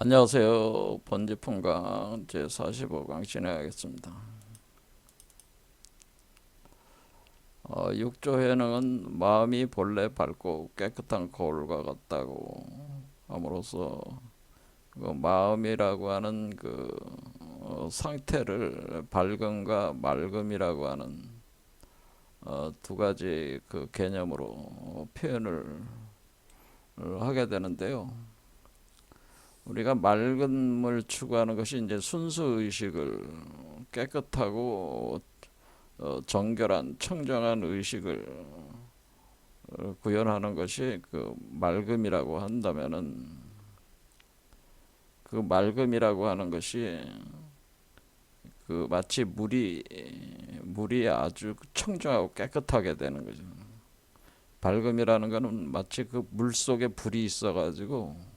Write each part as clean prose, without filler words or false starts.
안녕하세요. 번지풍강 제45강 진행하겠습니다. 6조해능은 마음이 본래 밝고 깨끗한 거울과 같다고 함으로써 그 마음이라고 하는 그 상태를 밝음과 맑음이라고 하는 두 가지 그 개념으로 표현을 하게 되는데요. 우리가 맑음을 추구하는 것이 이제 순수 의식을 깨끗하고 정결한 청정한 의식을 구현하는 것이 그 맑음이라고 한다면은, 그 맑음이라고 하는 것이 그 마치 물이 아주 청정하고 깨끗하게 되는 거죠. 밝음이라는 것은 마치 그 물 속에 불이 있어가지고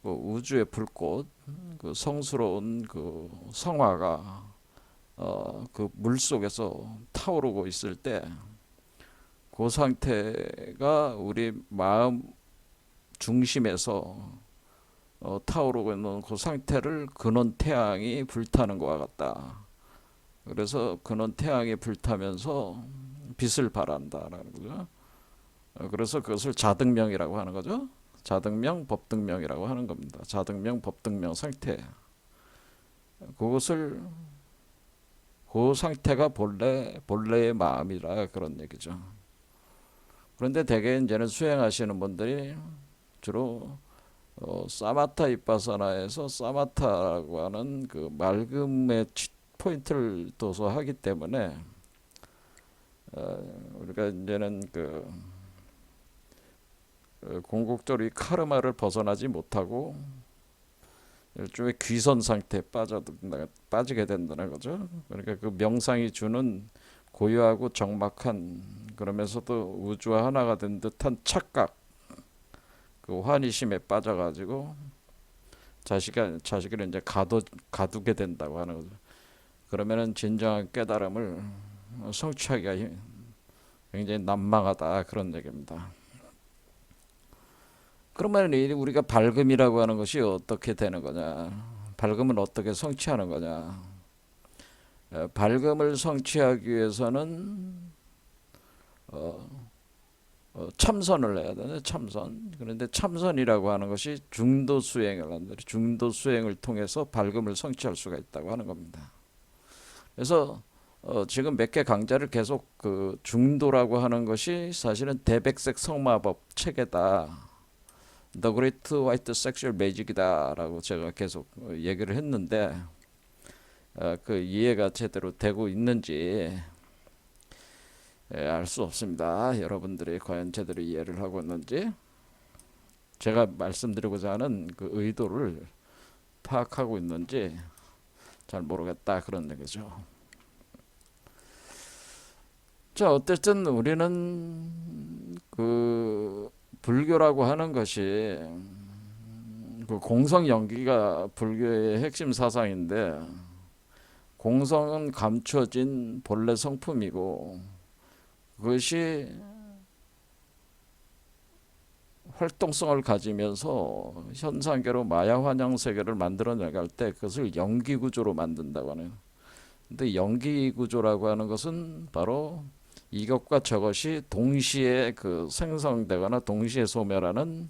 그 우주의 불꽃, 그 성스러운 그 성화가 그 물 속에서 타오르고 있을 때 그 상태가 우리 마음 중심에서 타오르고 있는 그 상태를 근원 태양이 불타는 것과 같다. 그래서 근원 태양이 불타면서 빛을 발한다라는 거죠. 그래서 그것을 자등명이라고 하는 거죠. 자등명, 법등명이라고 하는 겁니다. 자등명, 법등명 상태. 그것을 그 상태가 본래의 마음이라 그런 얘기죠. 그런데 대개 이제는 수행하시는 분들이 주로 사마타 이빠사나에서 사마타라고 하는 그 맑음의 포인트를 둬서 하기 때문에 우리가 이제는 그 궁극적으로 이 카르마를 벗어나지 못하고 일종의 귀선 상태에 빠지게 된다는 거죠. 그러니까 그 명상이 주는 고요하고 적막한, 그러면서도 우주와 하나가 된 듯한 착각, 그 환희심에 빠져가지고 자식을 이제 가두게 된다고 하는 거죠. 그러면은 진정한 깨달음을 성취하기가 굉장히 난망하다 그런 얘기입니다. 그러면 우리가 밝음이라고 하는 것이 어떻게 되는 거냐? 밝음은 어떻게 성취하는 거냐? 밝음을 성취하기 위해서는 참선을 해야 되네. 참선. 그런데 참선이라고 하는 것이 중도 수행을 한다. 중도 수행을 통해서 밝음을 성취할 수가 있다고 하는 겁니다. 그래서 지금 몇 개 강좌를 계속 그 중도라고 하는 것이 사실은 대백색 성마법 체계다. The Great White Sexual Magic이다라고 제가 계속 얘기를 했는데 그 이해가 제대로 되고 있는지 알 수 없습니다. 여러분들이 과연 제대로 이해를 하고 있는지, 제가 말씀드리고자 하는 그 의도를 파악하고 있는지 잘 모르겠다 그런 얘기죠. 자, 어쨌든 우리는 그 불교라고 하는 것이 그 공성 연기가 불교의 핵심 사상인데, 공성은 감춰진 본래 성품이고 그것이 활동성을 가지면서 현상계로 마야 환영 세계를 만들어 나갈 때 그것을 연기 구조로 만든다고 하는. 근데 연기 구조라고 하는 것은 바로 이것과 저것이 동시에 그 생성되거나 동시에 소멸하는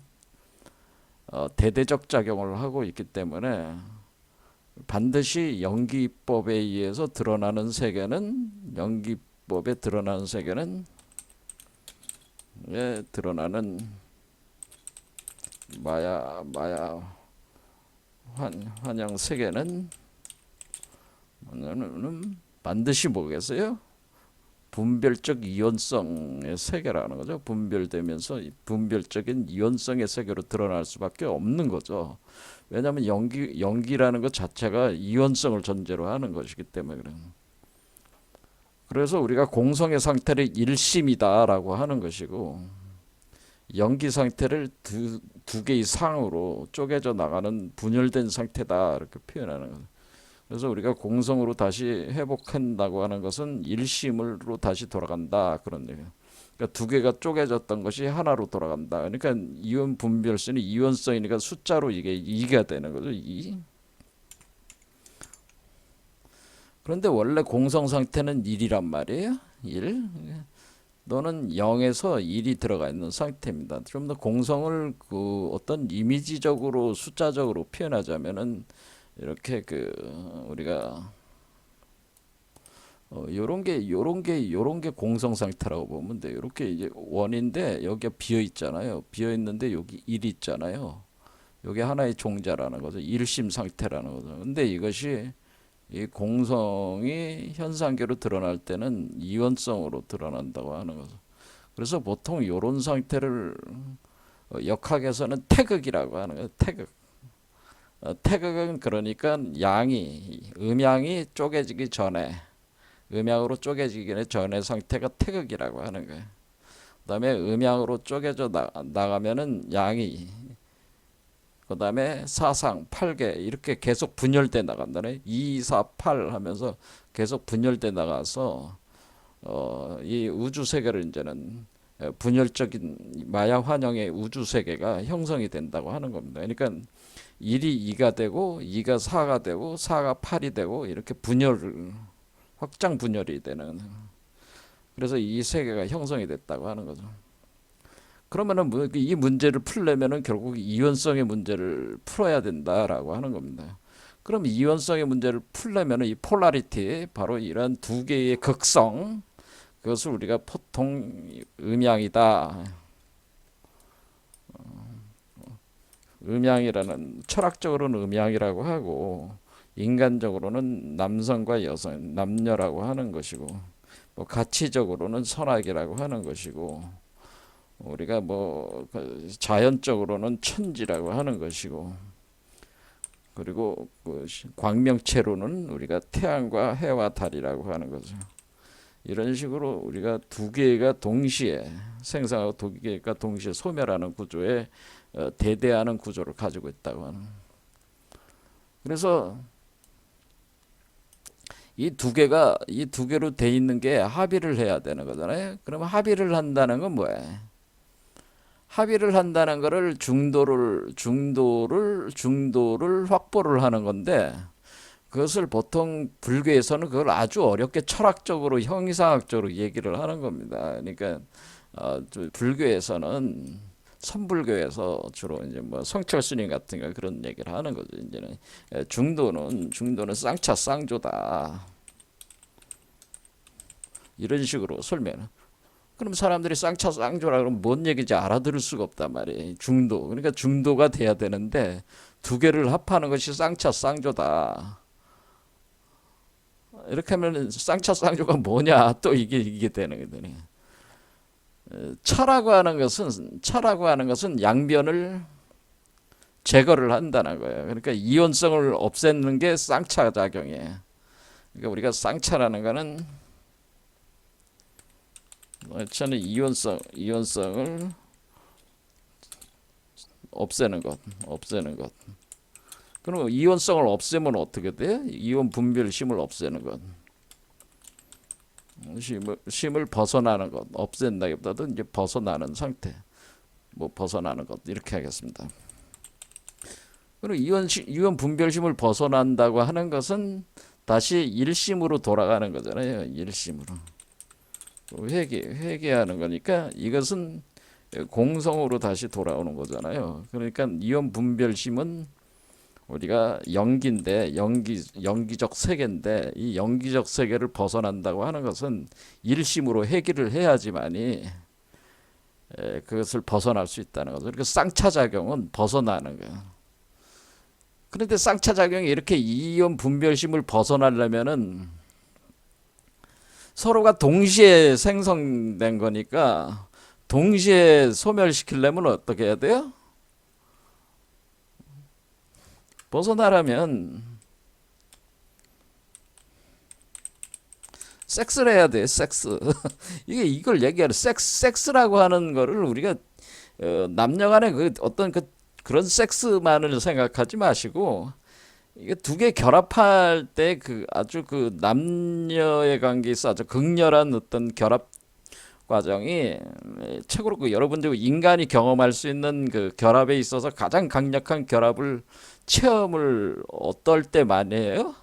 대대적 작용을 하고 있기 때문에 반드시 연기법에 의해서 연기법에 드러나는 세계는 드러나는 마야 환영 세계는 반드시 뭐겠어요? 분별적 이원성의 세계라는 거죠. 분별되면서 분별적인 이원성의 세계로 드러날 수밖에 없는 거죠. 왜냐하면 연기라는 것 자체가 이원성을 전제로 하는 것이기 때문에 그래요. 그래서 우리가 공성의 상태를 일심이다라고 하는 것이고, 연기 상태를 두 개의 상으로 쪼개져 나가는 분열된 상태다 이렇게 표현하는 거예요. 그래서 우리가 공성으로 다시 회복한다고 하는 것은 일심으로 다시 돌아간다 그런 얘기예요. 그러니까 두 개가 쪼개졌던 것이 하나로 돌아간다. 그러니까 이온 분별수는 이온성이니까 숫자로 이게 2가 되는 거죠. 2. 그런데 원래 공성 상태는 1이란 말이에요. 1. 너는 0에서 1이 들어가 있는 상태입니다. 좀 더 공성을 그 어떤 이미지적으로 숫자적으로 표현하자면은 이렇게 그 우리가 요런 게 공성 상태라고 보면 돼. 요렇게 이제 원인데 여기가 비어 있잖아요. 비어 있는데 여기 1이 있잖아요. 요게 하나의 종자라는 거죠. 일심 상태라는 거죠. 근데 이것이 이 공성이 현상계로 드러날 때는 이원성으로 드러난다고 하는 거죠. 그래서 보통 요런 상태를 역학에서는 태극이라고 하는 거예요. 태극. 태극은 그러니까 음양이 쪼개지기 전에 음양으로 쪼개지기 전의 상태가 태극이라고 하는 거예요. 그다음에 음양으로 쪼개져 나가면은 양이 그다음에 사상 8개 이렇게 계속 분열돼 나간다네. 2, 4, 8 하면서 계속 분열돼 나가서 이 우주 세계를 이제는 분열적인 마야 환영의 우주 세계가 형성이 된다고 하는 겁니다. 그러니까 1이 2가 되고 2가 4가 되고 4가 8이 되고 이렇게 확장 분열이 되는, 그래서 이 세계가 형성이 됐다고 하는 거죠. 그러면은 이 문제를 풀려면은 결국 이원성의 문제를 풀어야 된다라고 하는 겁니다. 그럼 이원성의 문제를 풀려면은 이 폴라리티, 바로 이런 두 개의 극성, 그것을 우리가 보통 음양이다. 음양이라는, 철학적으로는 음양이라고 하고 인간적으로는 남성과 여성, 남녀라고 하는 것이고, 뭐 가치적으로는 선악이라고 하는 것이고, 우리가 뭐 자연적으로는 천지라고 하는 것이고, 그리고 그 광명체로는 우리가 태양과 해와 달이라고 하는 거죠. 이런 식으로 우리가 두 개가 동시에 생성하고 두 개가 동시에 소멸하는 구조에 대대하는 구조를 가지고 있다고 하는. 그래서 이 두 개로 돼 있는 게 합의를 해야 되는 거잖아요. 그러면 합의를 한다는 건 뭐예요? 합의를 한다는 거를 중도를 확보를 하는 건데, 그것을 보통 불교에서는 그걸 아주 어렵게 철학적으로 형이상학적으로 얘기를 하는 겁니다. 그러니까 불교에서는, 선불교에서 주로 이제 뭐 성철 스님 같은 거 그런 얘기를 하는 거죠. 이제는 중도는 쌍차 쌍조다, 이런 식으로 설명을. 그럼 사람들이 쌍차 쌍조라 그러면 뭔 얘기인지 알아들을 수가 없단 말이에요. 중도. 그러니까 중도가 돼야 되는데 두 개를 합하는 것이 쌍차 쌍조다. 이렇게 하면 쌍차 쌍조가 뭐냐, 또 이게 되는 거거든요. 차라고 하는 것은 양변을 제거를 한다는 거예요. 그러니까 이온성을 없애는 게 쌍차 작용이에요. 그러니까 우리가 쌍차라는 거는 저는 이온성을 없애는 것. 그럼 이온성을 없애면 어떻게 돼? 이온 분별심을 없애는 것. 심을 벗어나는 것. 없앤다기보다도 이제 벗어나는 상태. 뭐 벗어나는 것, 이렇게 하겠습니다. 그리고 이온 분별심을 벗어난다고 하는 것은 다시 일심으로 돌아가는 거잖아요. 일심으로. 회개하는 거니까 이것은 공성으로 다시 돌아오는 거잖아요. 그러니까 이온 분별심은 우리가 연기인데, 연기적 세계인데, 이 연기적 세계를 벗어난다고 하는 것은 일심으로 회개를 해야지만이 그것을 벗어날 수 있다는 거죠. 그러니까 쌍차작용은 벗어나는 거예요. 그런데 쌍차작용이 이렇게 이온 분별심을 벗어나려면은 서로가 동시에 생성된 거니까, 동시에 소멸시키려면 어떻게 해야 돼요? 벗어나려면 섹스를 해야 돼. 섹스. 이걸 얘기하는, 섹스라고 하는 거를 우리가 남녀간의 그런 섹스만을 생각하지 마시고, 이게 두 개 결합할 때 아주 남녀의 관계에서 아주 극렬한 어떤 결합 과정이 최고로 그 여러분들 인간이 경험할 수 있는 그 결합에 있어서 가장 강력한 결합을 체험을 어떨 때 많이 해요?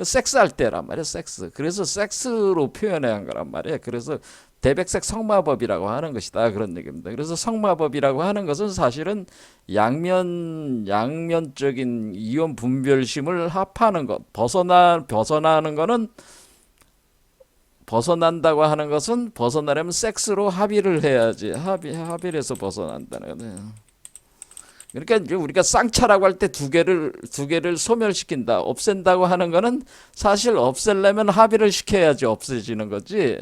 섹스할 때란 말이에요. 섹스. 그래서 섹스로 표현해야 한 거란 말이에요. 그래서 대백색 성마법이라고 하는 것이다. 그런 얘기입니다. 그래서 성마법이라고 하는 것은 사실은 양면적인 이온 분별심을 합하는 것. 벗어나는 거는 벗어난다고 하는 것은 벗어나려면 섹스로 합의를 해야지. 합의를 해서 벗어난다는 거예요. 그러니까 이제 우리가 쌍차라고 할 때 두 개를 소멸시킨다, 없앤다고 하는 거는 사실 없애려면 합의를 시켜야지 없어지는 거지.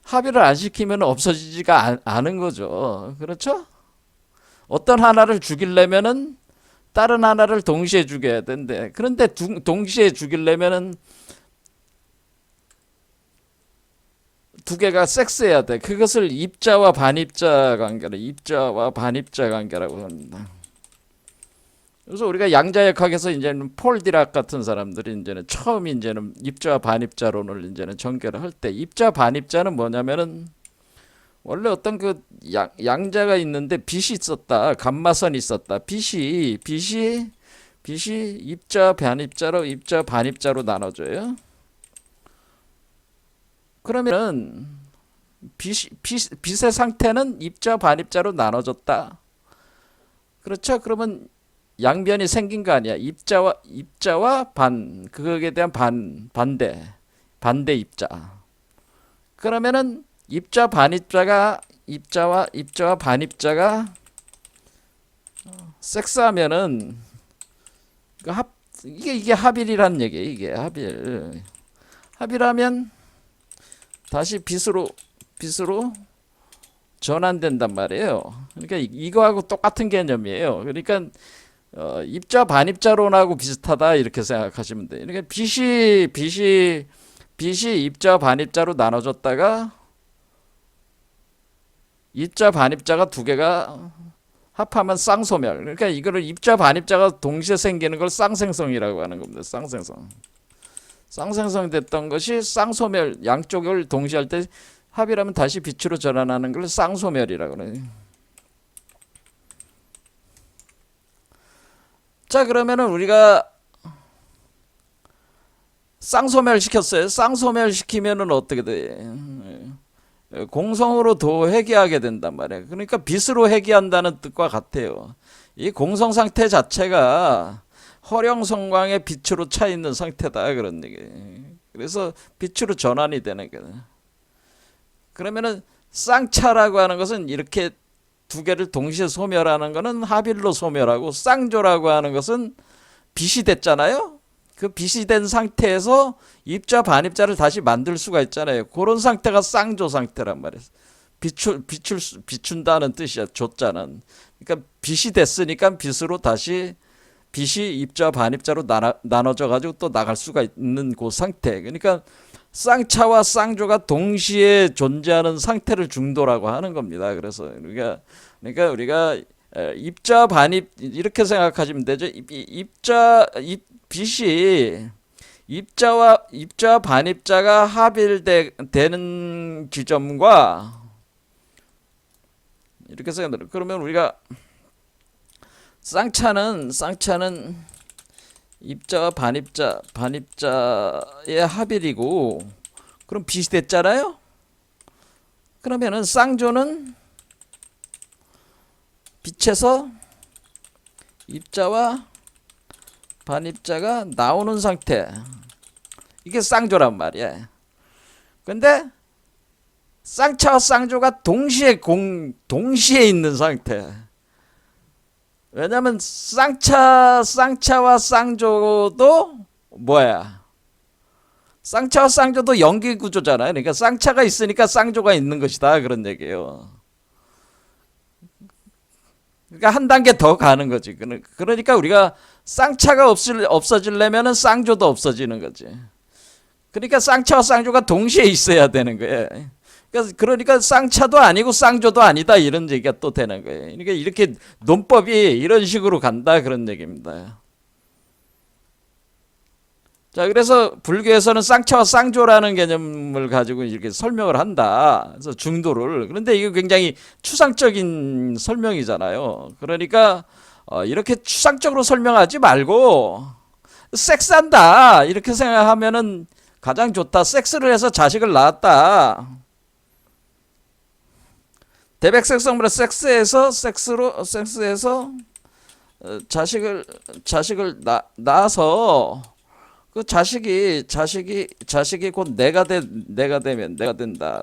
합의를 안 시키면 없어지지가 않은 거죠. 그렇죠? 어떤 하나를 죽이려면은 다른 하나를 동시에 죽여야 된대. 그런데 동시에 죽이려면은 두 개가 섹스해야 돼. 그것을 입자와 반입자 관계라고 합니다. 그래서 우리가 양자역학에서 이제는 폴 디락 같은 사람들이 이제는 처음 이제는 입자와 반입자론을 이제는 전개를 할 때 입자 반입자는 뭐냐면은 원래 어떤 그 양자가 있는데 빛이 있었다. 감마선이 있었다. 빛이 입자 반입자로 나눠져요. 그러면은 빛의 상태는 입자 반입자로 나눠졌다. 그렇죠? 그러면 양변이 생긴 거 아니야. 입자와 그거에 대한 반대 입자. 그러면은 입자와 반입자가 섹스하면은 이게 합일이란 얘기예요. 이게 합일하면 다시 빛으로 전환된단 말이에요. 그러니까 이거하고 똑같은 개념이에요. 그러니까 입자 반입자론하고 비슷하다 이렇게 생각하시면 돼요. 그러니까 빛이 입자 반입자로 나눠졌다가 입자 반입자가 두 개가 합하면 쌍소멸. 그러니까 이거를 입자 반입자가 동시에 생기는 걸 쌍생성이라고 하는 겁니다. 쌍생성 됐던 것이 쌍소멸, 양쪽을 동시에 할 때 합이라면 다시 빛으로 전환하는 걸 쌍소멸이라고 그래요. 자, 그러면은 우리가 쌍소멸 시켰어요. 쌍소멸 시키면은 어떻게 돼? 공성으로 도회귀하게 된단 말이에요. 그러니까 빛으로 회귀한다는 뜻과 같아요. 이 공성 상태 자체가 허령성광의 빛으로 차 있는 상태다 그런 얘기. 그래서 빛으로 전환이 되는 거예요. 그러면은 쌍차라고 하는 것은 이렇게 두 개를 동시에 소멸하는 것은 합일로 소멸하고, 쌍조라고 하는 것은 빛이 됐잖아요. 그 빛이 된 상태에서 입자 반입자를 다시 만들 수가 있잖아요. 그런 상태가 쌍조 상태란 말이에요. 비춘다는 뜻이야. 조자는. 그러니까 빛이 됐으니까 빛으로 다시 빛이 입자 반입자로 나눠져 가지고 또 나갈 수가 있는 그 상태. 그러니까 쌍차와 쌍조가 동시에 존재하는 상태를 중도라고 하는 겁니다. 그래서 우리가 입자 반입 이렇게 생각하시면 되죠. 빛이 입자 반입자가 합일되는 지점과 이렇게 생각해요. 그러면 우리가 쌍차는 입자와 반입자의 합일이고, 그럼 빛이 됐잖아요. 그러면은 쌍조는 빛에서 입자와 반입자가 나오는 상태, 이게 쌍조란 말이야. 근데 쌍차와 쌍조가 동시에 있는 상태. 왜냐면 쌍차와 쌍조도 뭐야? 쌍차와 쌍조도 연기 구조잖아요. 그러니까 쌍차가 있으니까 쌍조가 있는 것이다 그런 얘기예요. 그러니까 한 단계 더 가는 거지. 그러니까 우리가 쌍차가 없어지려면은 쌍조도 없어지는 거지. 그러니까 쌍차와 쌍조가 동시에 있어야 되는 거예요. 그러니까 쌍차도 아니고 쌍조도 아니다 이런 얘기가 또 되는 거예요. 그러니까 이렇게 논법이 이런 식으로 간다 그런 얘기입니다. 자, 그래서 불교에서는 쌍차와 쌍조라는 개념을 가지고 이렇게 설명을 한다. 그래서 중도를. 그런데 이거 굉장히 추상적인 설명이잖아요. 그러니까 이렇게 추상적으로 설명하지 말고 섹스한다 이렇게 생각하면은 가장 좋다. 섹스를 해서 자식을 낳았다. 대백색성으로 섹스해서 자식을 낳아서 그 자식이 곧 내가 되면 내가 된다.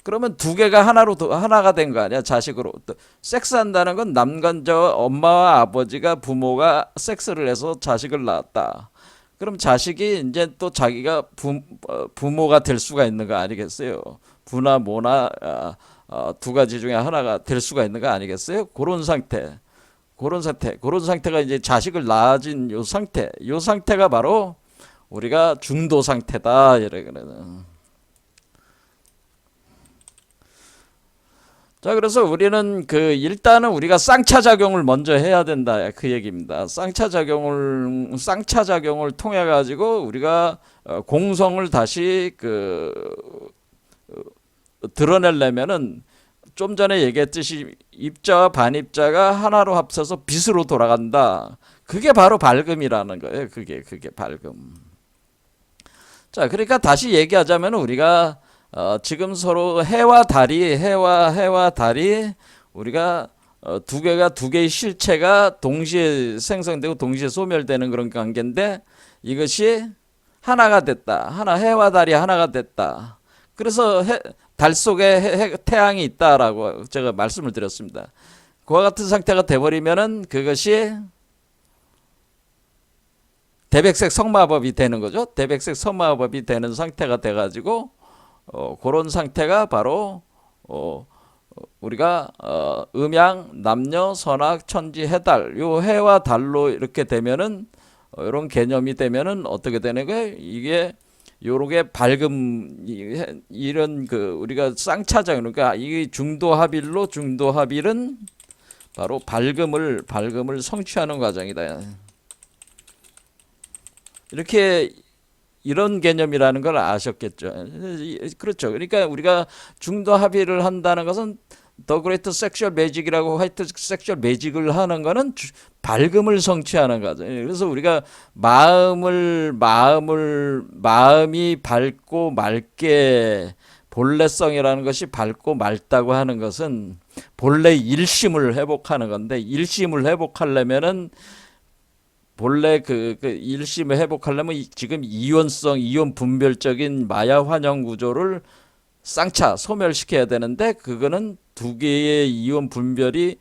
그러면 두 개가 하나가 된 거 아니야, 자식으로. 또 섹스한다는 건 남간자와 엄마와 아버지가 부모가 섹스를 해서 자식을 낳았다. 그럼 자식이 이제 또 자기가 부모가 될 수가 있는 거 아니겠어요? 부나 모나 두 가지 중에 하나가 될 수가 있는 거 아니겠어요? 그런 상태가 이제 자식을 낳아진 요 상태가 바로 우리가 중도 상태다 이래 그러는. 자, 그래서 우리는 일단은 우리가 쌍차 작용을 먼저 해야 된다 그 얘기입니다. 쌍차 작용을 통해 가지고 우리가 공성을 다시 드러내려면은 좀 전에 얘기했듯이 입자와 반입자가 하나로 합쳐서 빛으로 돌아간다. 그게 바로 밝음이라는 거예요. 그게 밝음. 자, 그러니까 다시 얘기하자면 우리가 지금 서로 해와 달이 우리가 두 개의 실체가 동시에 생성되고 동시에 소멸되는 그런 관계인데 이것이 하나가 됐다. 해와 달이 하나가 됐다. 그래서 달 속에 태양이 있다라고 제가 말씀을 드렸습니다. 그와 같은 상태가 돼버리면은 그것이 대백색 성마법이 되는 거죠. 대백색 성마법이 되는 상태가 돼가지고 그런 상태가 바로 우리가 음양, 남녀, 선악, 천지, 해달 요 해와 달로 이렇게 되면은 이런 개념이 되면은 어떻게 되는 거예요? 이게 요렇게 밝음 이런 우리가 쌍차장 그러니까 이 중도합일은 바로 밝음을 성취하는 과정이다. 이렇게 이런 개념이라는 걸 아셨겠죠. 그렇죠. 그러니까 우리가 중도 합의를 한다는 것은 더 그레이트 섹슈얼 매직이라고 화이트 섹슈얼 매직을 하는 거는 밝음을 성취하는 거죠. 그래서 우리가 마음이 밝고 맑게 본래성이라는 것이 밝고 맑다고 하는 것은 본래 일심을 회복하는 건데 일심을 회복하려면은 본래 일심을 회복하려면 지금 이온 분별적인 마야 환영 구조를 쌍차 소멸시켜야 되는데 그거는 두 개의 이온 분별이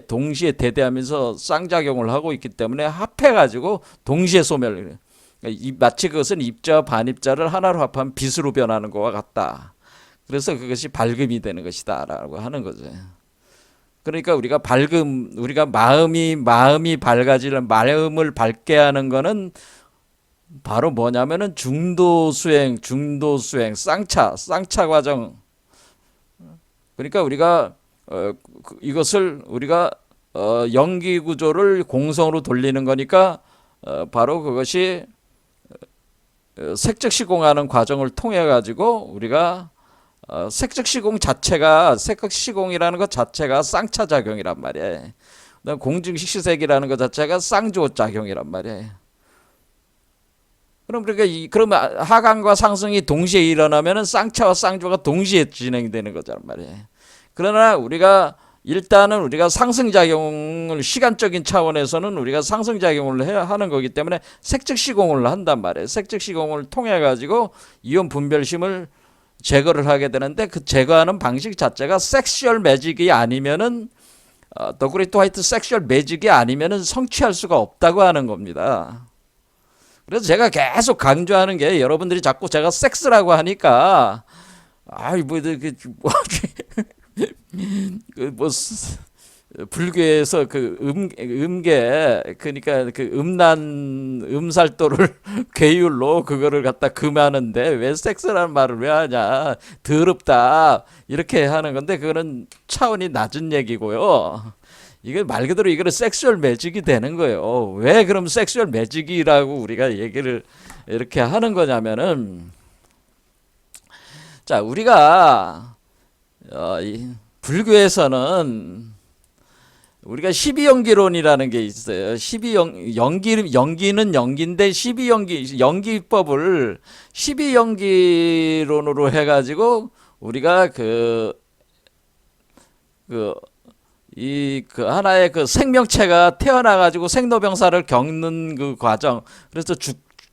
동시에 대대하면서 쌍작용을 하고 있기 때문에 합해가지고 동시에 소멸. 마치 그것은 입자와 반입자를 하나로 합하면 빛으로 변하는 것과 같다. 그래서 그것이 밝음이 되는 것이다라고 하는 거죠. 그러니까 우리가 마음이 밝아지는 마음을 밝게 하는 거는 바로 뭐냐면은 중도 수행, 쌍차 과정. 그러니까 우리가 이것을 우리가 영기 구조를 공성으로 돌리는 거니까 바로 그것이 색적 시공하는 과정을 통해 가지고 우리가 색적 시공이라는 것 자체가 쌍차 작용이란 말이에요. 공증식 시색이라는 것 자체가 쌍조 작용이란 말이에요. 그러면 하강과 상승이 동시에 일어나면은 쌍차와 쌍조가 동시에 진행되는 거란 말이에요. 그러나 일단은 우리가 상승작용을 시간적인 차원에서는 우리가 상승작용을 하는 거기 때문에 색적 시공을 한단 말이에요. 색적 시공을 통해 가지고 이온 분별심을 제거를 하게 되는데 그 제거하는 방식 자체가 섹슈얼 매직이 아니면은 더 그레이트 화이트 섹슈얼 매직이 아니면은 성취할 수가 없다고 하는 겁니다. 그래서 제가 계속 강조하는 게 여러분들이 자꾸 제가 섹스라고 하니까 불교에서 음계 그러니까 음살도를 괴율로 그거를 갖다 금하는데 왜 섹스라는 말을 왜 하냐 더럽다 이렇게 하는 건데 그거는 차원이 낮은 얘기고요. 이게 말 그대로 이거는 섹슈얼 매직이 되는 거예요. 왜 그럼 섹슈얼 매직이라고 우리가 얘기를 이렇게 하는 거냐면은, 자, 우리가 이 불교에서는 우리가 12연기론이라는 게 있어요. 12연기는 연기인데 12연기법을 12연기론으로 해가지고 우리가 하나의 그 생명체가 태어나가지고 생로병사를 겪는 그 과정, 그래서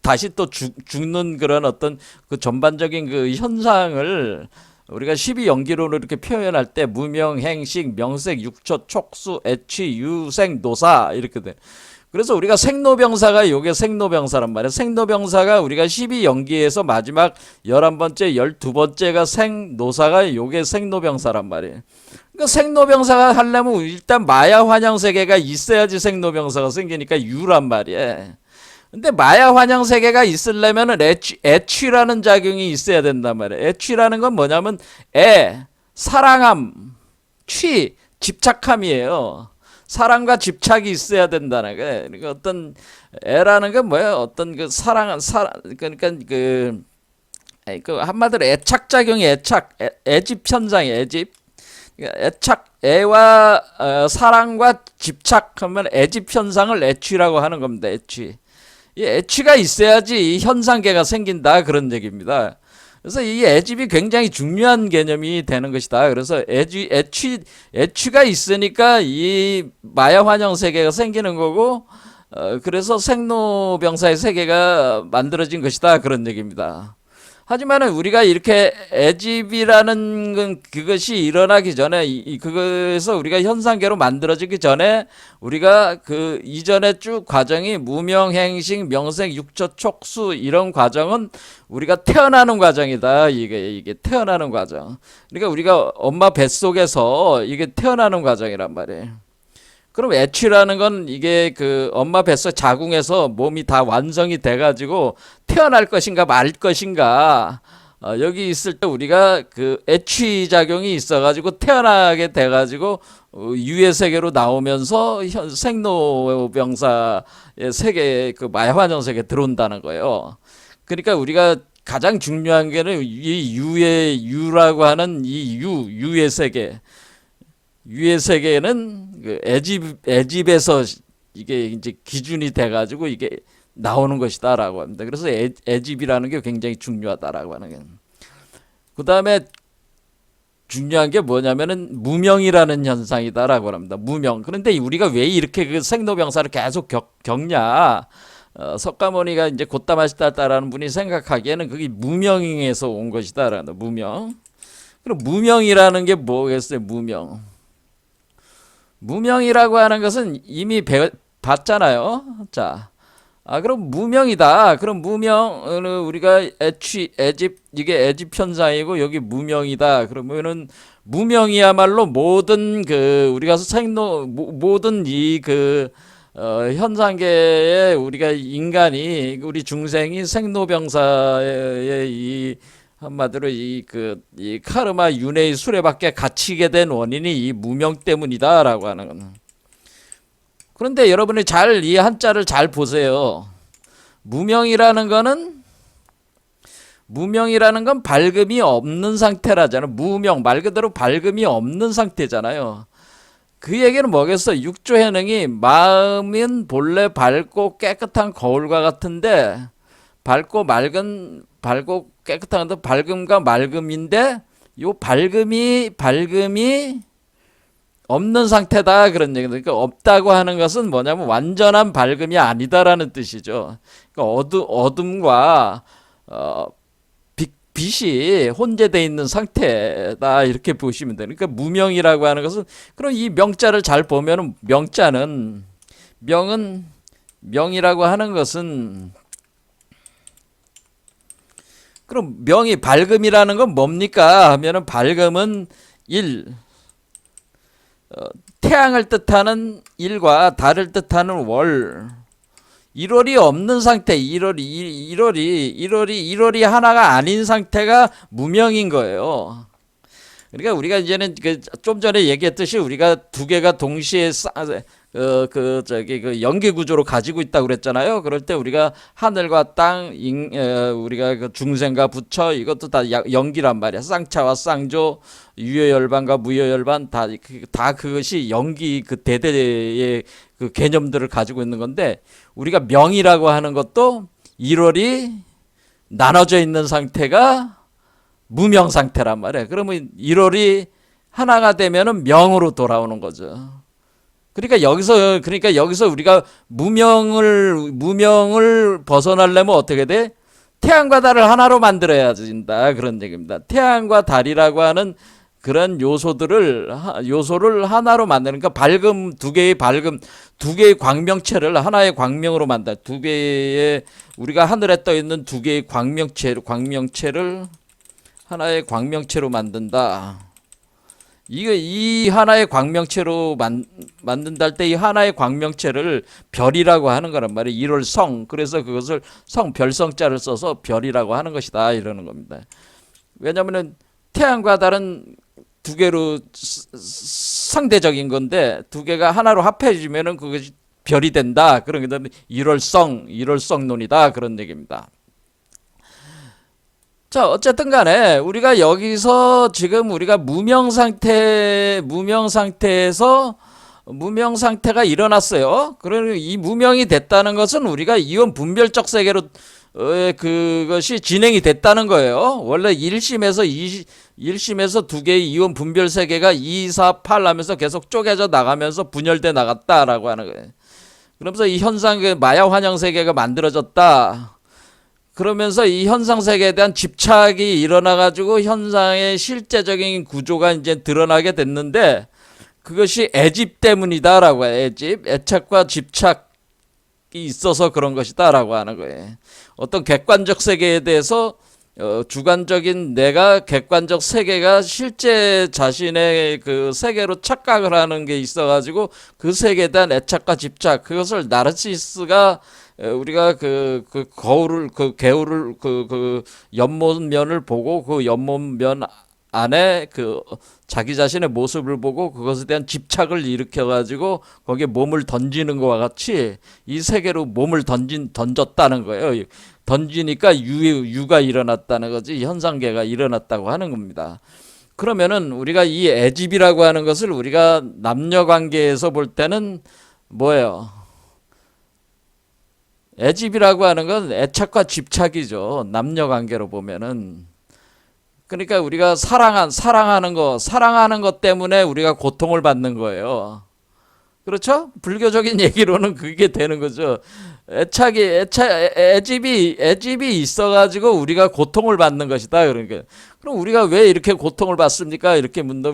다시 또 죽는 그런 어떤 그 전반적인 그 현상을 우리가 12연기론으로 이렇게 표현할 때 무명, 행식, 명색, 육처, 촉수, 애취, 유생, 노사 이렇게 돼. 그래서 우리가 생로병사가 요게 생로병사란 말이에요. 생로병사가 우리가 12연기에서 마지막 11번째, 12번째가 생노사가 요게 생로병사란 말이에요. 그러니까 생로병사가 하려면 일단 마야 환영 세계가 있어야지 생로병사가 생기니까 유란 말이에요. 근데 마야 환영 세계가 있으려면은 애취라는 작용이 있어야 된단 말이에요. 애취라는 건 뭐냐면 사랑함, 집착함이에요. 사랑과 집착이 있어야 된다는 거예요. 그러니까 어떤 애라는 건 뭐예요? 어떤 그 그러니까 그 한마디로 애착 작용이 애집 현상이 애집. 애와 사랑과 집착하면 애집 현상을 애취라고 하는 겁니다. 애취. 이 애취가 있어야지 이 현상계가 생긴다 그런 얘기입니다. 그래서 이 애집이 굉장히 중요한 개념이 되는 것이다. 그래서 애취가 있으니까 이 마야 환영 세계가 생기는 거고, 그래서 생로병사의 세계가 만들어진 것이다 그런 얘기입니다. 하지만은 우리가 이렇게 애집이라는 그것이 일어나기 전에 그것에서 우리가 현상계로 만들어지기 전에 우리가 그 이전에 쭉 과정이 무명, 행식, 명색, 육처, 촉수 이런 과정은 우리가 태어나는 과정이다. 이게 태어나는 과정. 그러니까 우리가 엄마 뱃속에서 이게 태어나는 과정이란 말이에요. 그럼 애취라는 건 이게 그 엄마 뱃속 자궁에서 몸이 다 완성이 돼가지고 태어날 것인가 말 것인가, 여기 있을 때 우리가 그 애취 작용이 있어가지고 태어나게 돼가지고 유의 세계로 나오면서 생로병사의 세계 그 마야환영 세계에 들어온다는 거예요. 그러니까 우리가 가장 중요한 게는 이 유라고 하는 이 유의 세계. 유의 세계는 그 애집에서 이게 이제 기준이 돼가지고 이게 나오는 것이다라고 합니다. 그래서 애집이라는 게 굉장히 중요하다라고 하는 게. 그 다음에 중요한 게 뭐냐면은 무명이라는 현상이다라고 합니다. 무명. 그런데 우리가 왜 이렇게 그 생로병사를 계속 겪냐? 석가모니가 이제 곧다마시다라는 분이 생각하기에는 그게 무명에서 온 것이다라는 무명. 그럼 무명이라는 게 뭐겠어요? 무명이라고 하는 것은 이미 봤잖아요. 자, 그럼 무명이다. 그럼 무명은 우리가 이게 애집 현상이고 여기 무명이다. 그러면은 무명이야말로 모든 그 우리가 모든 현상계에 우리가 인간이 우리 중생이 생로병사의 이 한마디로 이 카르마 윤회의 수레밖에 갇히게 된 원인이 이 무명 때문이다라고 하는 거는. 그런데 여러분이 이 한자를 잘 보세요. 무명이라는 건 밝음이 없는 상태라잖아요. 무명 말 그대로 밝음이 없는 상태잖아요. 그 얘기는 뭐겠어? 육조해능이 마음은 본래 밝고 깨끗한 거울과 같은데 밝고 깨끗한 것도 밝음과 맑음인데 요 밝음이 없는 상태다 그런 얘기입니다. 그러니까 없다고 하는 것은 뭐냐면 완전한 밝음이 아니다라는 뜻이죠. 그러니까 어둠과 빛이 혼재되어 있는 상태다 이렇게 보시면 돼요. 그러니까 무명이라고 하는 것은 그럼 이 명자를 잘 보면은 명이라고 하는 것은 그럼 명이 밝음이라는 건 뭡니까 하면은 밝음은 태양을 뜻하는 일과 달을 뜻하는 월 1월이 없는 상태 1월이 하나가 아닌 상태가 무명인 거예요. 그러니까 우리가 이제는 그 좀 전에 얘기했듯이 우리가 두 개가 동시에 그 연기 구조로 가지고 있다고 그랬잖아요. 그럴 때 우리가 하늘과 땅, 우리가 그 중생과 부처 이것도 다 연기란 말이야. 쌍차와 쌍조, 유효열반과 무효열반 다 그것이 연기 그 대대의 그 개념들을 가지고 있는 건데 우리가 명이라고 하는 것도 1월이 나눠져 있는 상태가 무명 상태란 말이에요. 그러면 1월이 하나가 되면은 명으로 돌아오는 거죠. 그러니까 여기서 우리가 무명을 벗어나려면 어떻게 돼? 태양과 달을 하나로 만들어야 된다. 그런 얘기입니다. 태양과 달이라고 하는 그런 요소를 하나로 만드는, 그러니까 두 개의 광명체를 하나의 광명으로 만다. 우리가 하늘에 떠 있는 두 개의 광명체를 하나의 광명체로 만든다. 이 하나의 광명체로 만든다 할 때 이 하나의 광명체를 별이라고 하는 거란 말이에요. 1월 성. 그래서 그것을 별성자를 써서 별이라고 하는 것이다. 이러는 겁니다. 왜냐면은 태양과 달은 두 개로 상대적인 건데 두 개가 하나로 합해지면은 그것이 별이 된다. 그런 게 1월성론이다. 그런 얘기입니다. 자, 어쨌든 간에 우리가 여기서 지금 우리가 무명 상태가 일어났어요. 그러니 이 무명이 됐다는 것은 우리가 이원 분별적 세계로 그것이 진행이 됐다는 거예요. 원래 1심에서 두 개의 이원 분별 세계가 2, 4, 8 하면서 계속 쪼개져 나가면서 분열돼 나갔다라고 하는 거예요. 그러면서 이 현상, 마야 환영 세계가 만들어졌다. 그러면서 이 현상 세계에 대한 집착이 일어나가지고 현상의 실제적인 구조가 이제 드러나게 됐는데 그것이 애집 때문이다라고 해요. 애착과 집착이 있어서 그런 것이다라고 하는 거예요. 어떤 객관적 세계에 대해서 주관적인 내가 객관적 세계가 실제 자신의 그 세계로 착각을 하는 게 있어가지고 그 세계에 대한 애착과 집착, 그것을 나르시스가 우리가 개울을 연못면을 보고 그 연못면 안에 자기 자신의 모습을 보고 그것에 대한 집착을 일으켜 가지고 거기에 몸을 던지는 것과 같이 이 세계로 몸을 던졌다는 거예요. 던지니까 유가 일어났다는 거지, 현상계가 일어났다고 하는 겁니다. 그러면은 우리가 이 애집이라고 하는 것을 우리가 남녀 관계에서 볼 때는 뭐예요? 애집이라고 하는 건 애착과 집착이죠. 남녀 관계로 보면은. 그러니까 우리가 사랑하는 것 때문에 우리가 고통을 받는 거예요. 그렇죠? 불교적인 얘기로는 그게 되는 거죠. 애집이 있어가지고 우리가 고통을 받는 것이다. 그러니까. 그럼 우리가 왜 이렇게 고통을 받습니까? 이렇게 묻는다.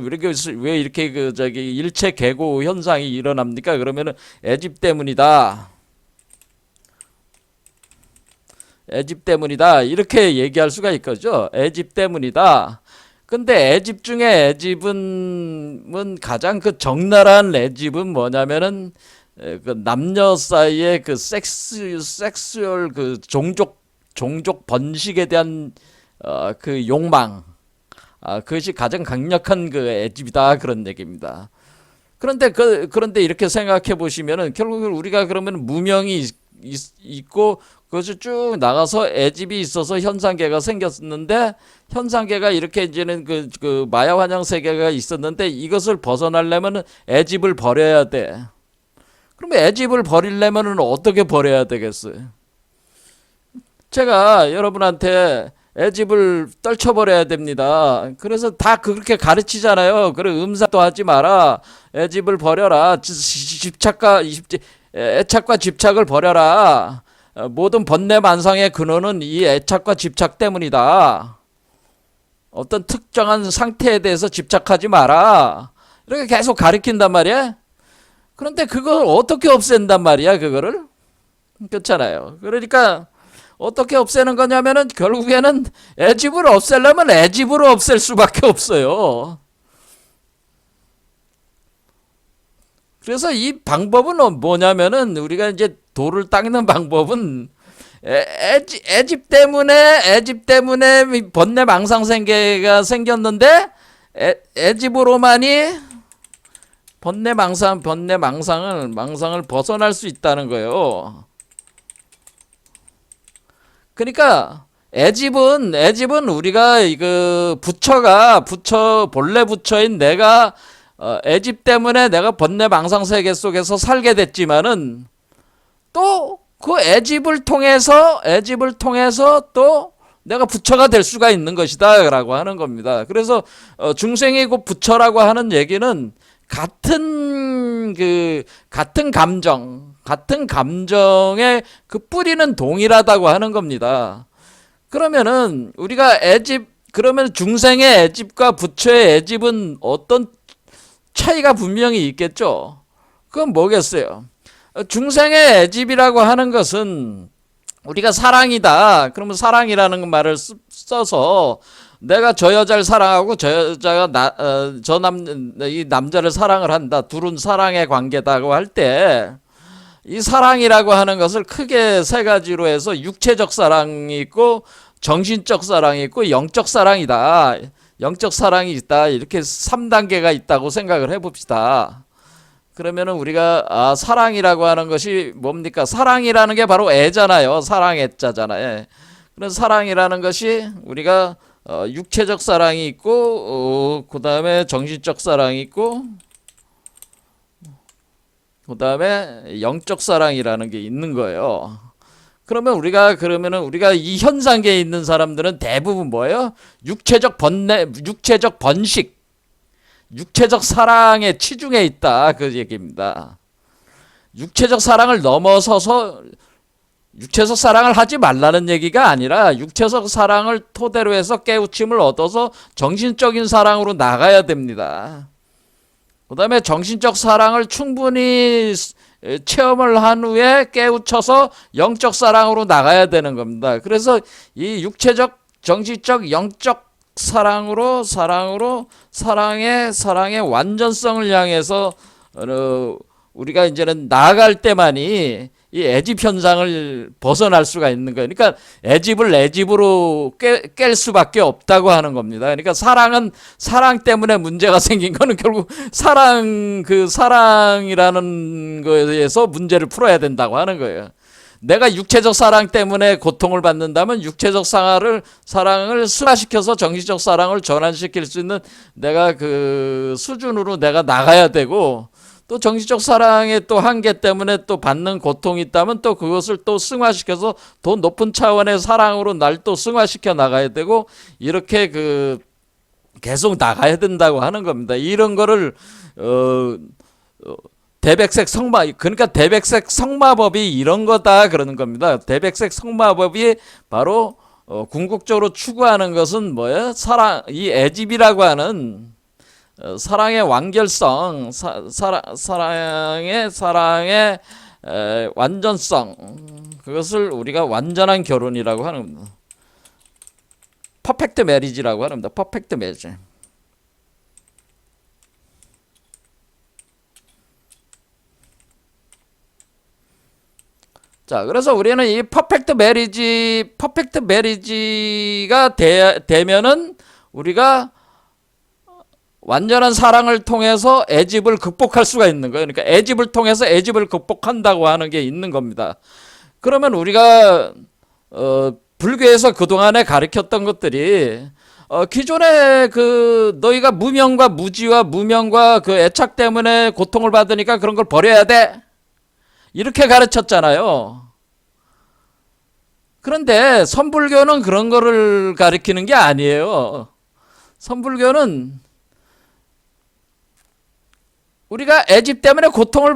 왜 이렇게 일체 계고 현상이 일어납니까? 그러면은 애집 때문이다. 애집 때문이다. 이렇게 얘기할 수가 있겠죠. 애집 때문이다. 근데 애집 중에 애집은 가장 적나라한 애집은 뭐냐면은 그 남녀 사이의 섹슈얼 종족 번식에 대한 그 욕망, 그것이 가장 강력한 그 애집이다, 그런 얘기입니다. 그런데 이렇게 생각해 보시면은 결국 우리가 그러면 무명이 있고 그것이 쭉 나가서 애집이 있어서 현상계가 생겼는데, 현상계가 이렇게 이제는 그 마야 환영 세계가 있었는데 이것을 벗어나려면 애집을 버려야 돼. 그러면 애집을 버리려면 어떻게 버려야 되겠어요? 제가 여러분한테 애집을 떨쳐버려야 됩니다. 그래서 다 그렇게 가르치잖아요. 그래, 음사도 하지 마라. 애집을 버려라. 애착과 집착을 버려라. 모든 번뇌만상의 근원은 이 애착과 집착 때문이다. 어떤 특정한 상태에 대해서 집착하지 마라. 이렇게 계속 가르친단 말이야. 그런데 그걸 어떻게 없앤단 말이야, 그거를? 그렇잖아요. 그러니까 어떻게 없애는 거냐면은 결국에는 애집을 없애려면 애집으로 없앨 수밖에 없어요. 그래서 이 방법은 뭐냐면은 우리가 이제 돌을 닦는 방법은 애집 때문에 번뇌 망상생계가 생겼는데 애집으로만이 번뇌망상을 벗어날 수 있다는 거예요. 그러니까 애집은 우리가 이거 본래 부처인 내가 애집 때문에 내가 번뇌망상 세계 속에서 살게 됐지만은 또 그 애집을 통해서 또 내가 부처가 될 수가 있는 것이다라고 하는 겁니다. 그래서 중생이 곧 부처라고 하는 얘기는 같은 감정의 그 뿌리는 동일하다고 하는 겁니다. 그러면은 그러면 중생의 애집과 부처의 애집은 어떤 차이가 분명히 있겠죠. 그건 뭐겠어요? 중생의 애집이라고 하는 것은 우리가 사랑이다. 그러면 사랑이라는 말을 써서 내가 저 여자를 사랑하고 저 여자가 이 남자를 사랑을 한다. 둘은 사랑의 관계다고 할 때 이 사랑이라고 하는 것을 크게 세 가지로 해서 육체적 사랑이 있고 정신적 사랑이 있고 영적 사랑이다. 영적 사랑이 있다. 이렇게 3단계가 있다고 생각을 해봅시다. 그러면은 우리가 사랑이라고 하는 것이 뭡니까? 사랑이라는 게 바로 애잖아요. 사랑애자잖아요. 그래서 사랑이라는 것이 우리가 육체적 사랑이 있고 그 다음에 정신적 사랑이 있고 그 다음에 영적 사랑이라는 게 있는 거예요. 그러면 우리가 이 현상계에 있는 사람들은 대부분 뭐예요? 육체적 번식, 육체적 사랑에 치중해 있다 그 얘기입니다. 육체적 사랑을 넘어서서 육체적 사랑을 하지 말라는 얘기가 아니라 육체적 사랑을 토대로 해서 깨우침을 얻어서 정신적인 사랑으로 나가야 됩니다. 그 다음에 정신적 사랑을 충분히 체험을 한 후에 깨우쳐서 영적 사랑으로 나가야 되는 겁니다. 그래서 이 육체적, 정신적, 영적 사랑의 완전성을 향해서 우리가 이제는 나아갈 때만이 이 애집 현상을 벗어날 수가 있는 거예요. 그러니까 애집을 애집으로 깰 수밖에 없다고 하는 겁니다. 그러니까 사랑 때문에 문제가 생긴 거는 결국 사랑이라는 거에서 문제를 풀어야 된다고 하는 거예요. 내가 육체적 사랑 때문에 고통을 받는다면 육체적 사랑을 승화시켜서 정신적 사랑을 전환시킬 수 있는 내가 그 수준으로 내가 나가야 되고, 또 정신적 사랑의 또 한계 때문에 또 받는 고통이 있다면 또 그것을 또 승화시켜서 더 높은 차원의 사랑으로 날 또 승화시켜 나가야 되고, 이렇게 계속 나가야 된다고 하는 겁니다. 이런 거를 대백색 그러니까 대백색 성마법이 이런 거다 그러는 겁니다. 대백색 성마법이 바로 궁극적으로 추구하는 것은 뭐예요? 이 애집이라고 하는 사랑의 완결성, 사랑의 완전성, 그것을 우리가 완전한 결혼이라고 하는 겁니다. 퍼펙트 메리지라고 하는 겁니다. 퍼펙트 메리지. 자, 그래서 우리는 이 퍼펙트 메리지가 되면은 우리가 완전한 사랑을 통해서 애집을 극복할 수가 있는 거예요. 그러니까 애집을 통해서 애집을 극복한다고 하는 게 있는 겁니다. 그러면 우리가 불교에서 그동안에 가르쳤던 것들이 기존에 너희가 무명과 무지와 무명과 그 애착 때문에 고통을 받으니까 그런 걸 버려야 돼. 이렇게 가르쳤잖아요. 그런데 선불교는 그런 거를 가르치는 게 아니에요. 선불교는 우리가 애집 때문에 고통을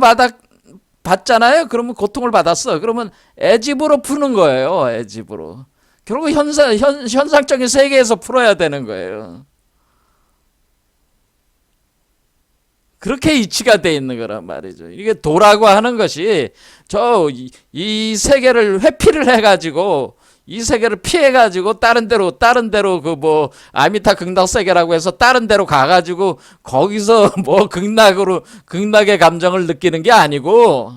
받잖아요. 그러면 고통을 받았어. 그러면 애집으로 푸는 거예요. 애집으로. 결국 현상적인 세계에서 풀어야 되는 거예요. 그렇게 이치가 돼 있는 거란 말이죠. 이게 도라고 하는 것이 이 세계를 회피를 해가지고 이 세계를 피해가지고 다른 데로 아미타 극락 세계라고 해서 다른 데로 가가지고 거기서 극락의 감정을 느끼는 게 아니고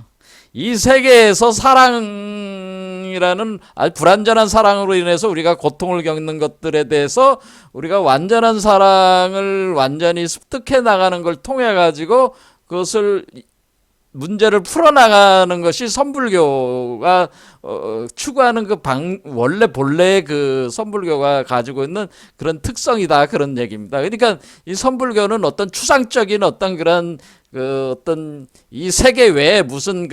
이 세계에서 사랑이라는 사랑이라는 불완전한 사랑으로 인해서 우리가 고통을 겪는 것들에 대해서 우리가 완전한 사랑을 완전히 습득해 나가는 걸 통해 가지고 그것을 문제를 풀어나가는 것이 선불교가 추구하는 원래 본래의 그 선불교가 가지고 있는 그런 특성이다, 그런 얘기입니다. 그러니까 이 선불교는 어떤 추상적인 어떤 그런 어떤 이 세계 외에 무슨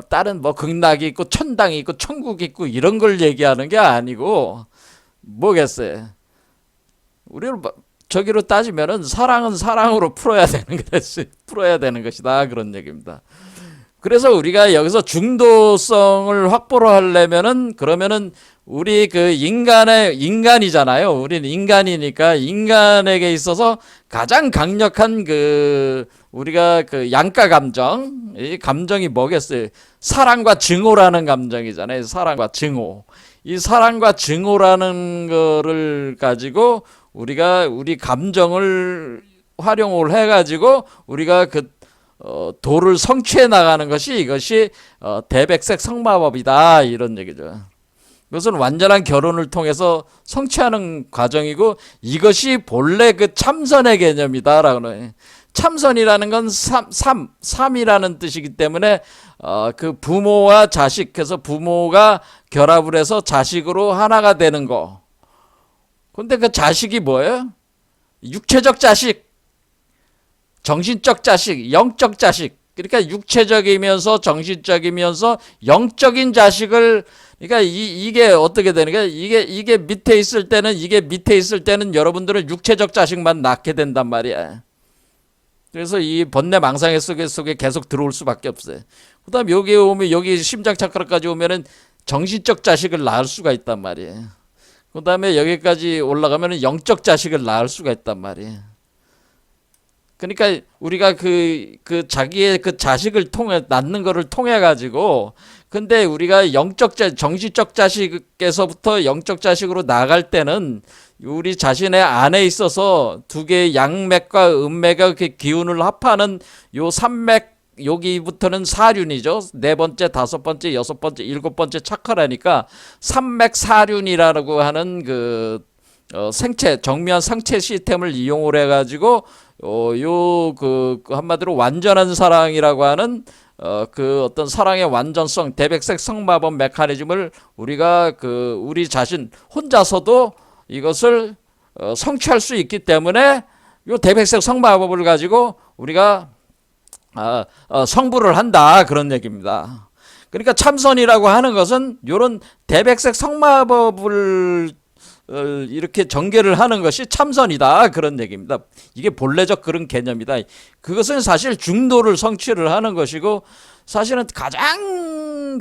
다른 뭐 극락이 있고 천당이 있고 천국이 있고 이런 걸 얘기하는 게 아니고 뭐겠어요. 우리를 저기로 따지면은 사랑은 사랑으로 풀어야 되는 것이다, 그런 얘기입니다. 그래서 우리가 여기서 중도성을 확보를 하려면은 그러면은 우리 인간이잖아요. 우리는 인간이니까 인간에게 있어서 가장 강력한 우리가 양가 감정, 이 감정이 뭐겠어요? 사랑과 증오라는 감정이잖아요. 사랑과 증오. 이 사랑과 증오라는 거를 가지고 우리가 우리 감정을 활용을 해가지고 우리가 도를 성취해 나가는 것이 이것이 대백색 성마법이다, 이런 얘기죠. 이것은 완전한 결혼을 통해서 성취하는 과정이고 이것이 본래 참선의 개념이다라고 해요. 참선이라는 건 삼이라는 뜻이기 때문에 부모와 자식, 그래서 부모가 결합을 해서 자식으로 하나가 되는 거. 근데 그 자식이 뭐예요? 육체적 자식, 정신적 자식, 영적 자식. 그러니까 육체적이면서 정신적이면서 영적인 자식을, 그러니까 이게 어떻게 되는 거야? 이게 밑에 있을 때는 여러분들은 육체적 자식만 낳게 된단 말이야. 그래서 이 번뇌 망상의 속에 계속 들어올 수밖에 없어요. 그 다음에 여기 오면, 여기 심장 차크라까지 오면은 정신적 자식을 낳을 수가 있단 말이에요. 그 다음에 여기까지 올라가면은 영적 자식을 낳을 수가 있단 말이에요. 그러니까 우리가 자기의 자식을 통해, 낳는 거를 통해 가지고, 근데 우리가 정신적 자식에서부터 영적 자식으로 나갈 때는 우리 자신의 안에 있어서 두 개의 양맥과 음맥의 기운을 합하는 요 산맥, 여기부터는 사륜이죠. 네 번째, 다섯 번째, 여섯 번째, 일곱 번째 차크라니까 산맥사륜이라고 하는 정밀한 상체 시스템을 이용을 해가지고 한마디로 완전한 사랑이라고 하는 어떤 사랑의 완전성, 대백색 성마법 메커니즘을 우리가 우리 자신 혼자서도 이것을 성취할 수 있기 때문에 요 대백색 성마법을 가지고 우리가 성불을 한다, 그런 얘기입니다. 그러니까 참선이라고 하는 것은 이런 대백색 성마법을 이렇게 전개를 하는 것이 참선이다, 그런 얘기입니다. 이게 본래적 그런 개념이다. 그것은 사실 중도를 성취를 하는 것이고, 사실은 가장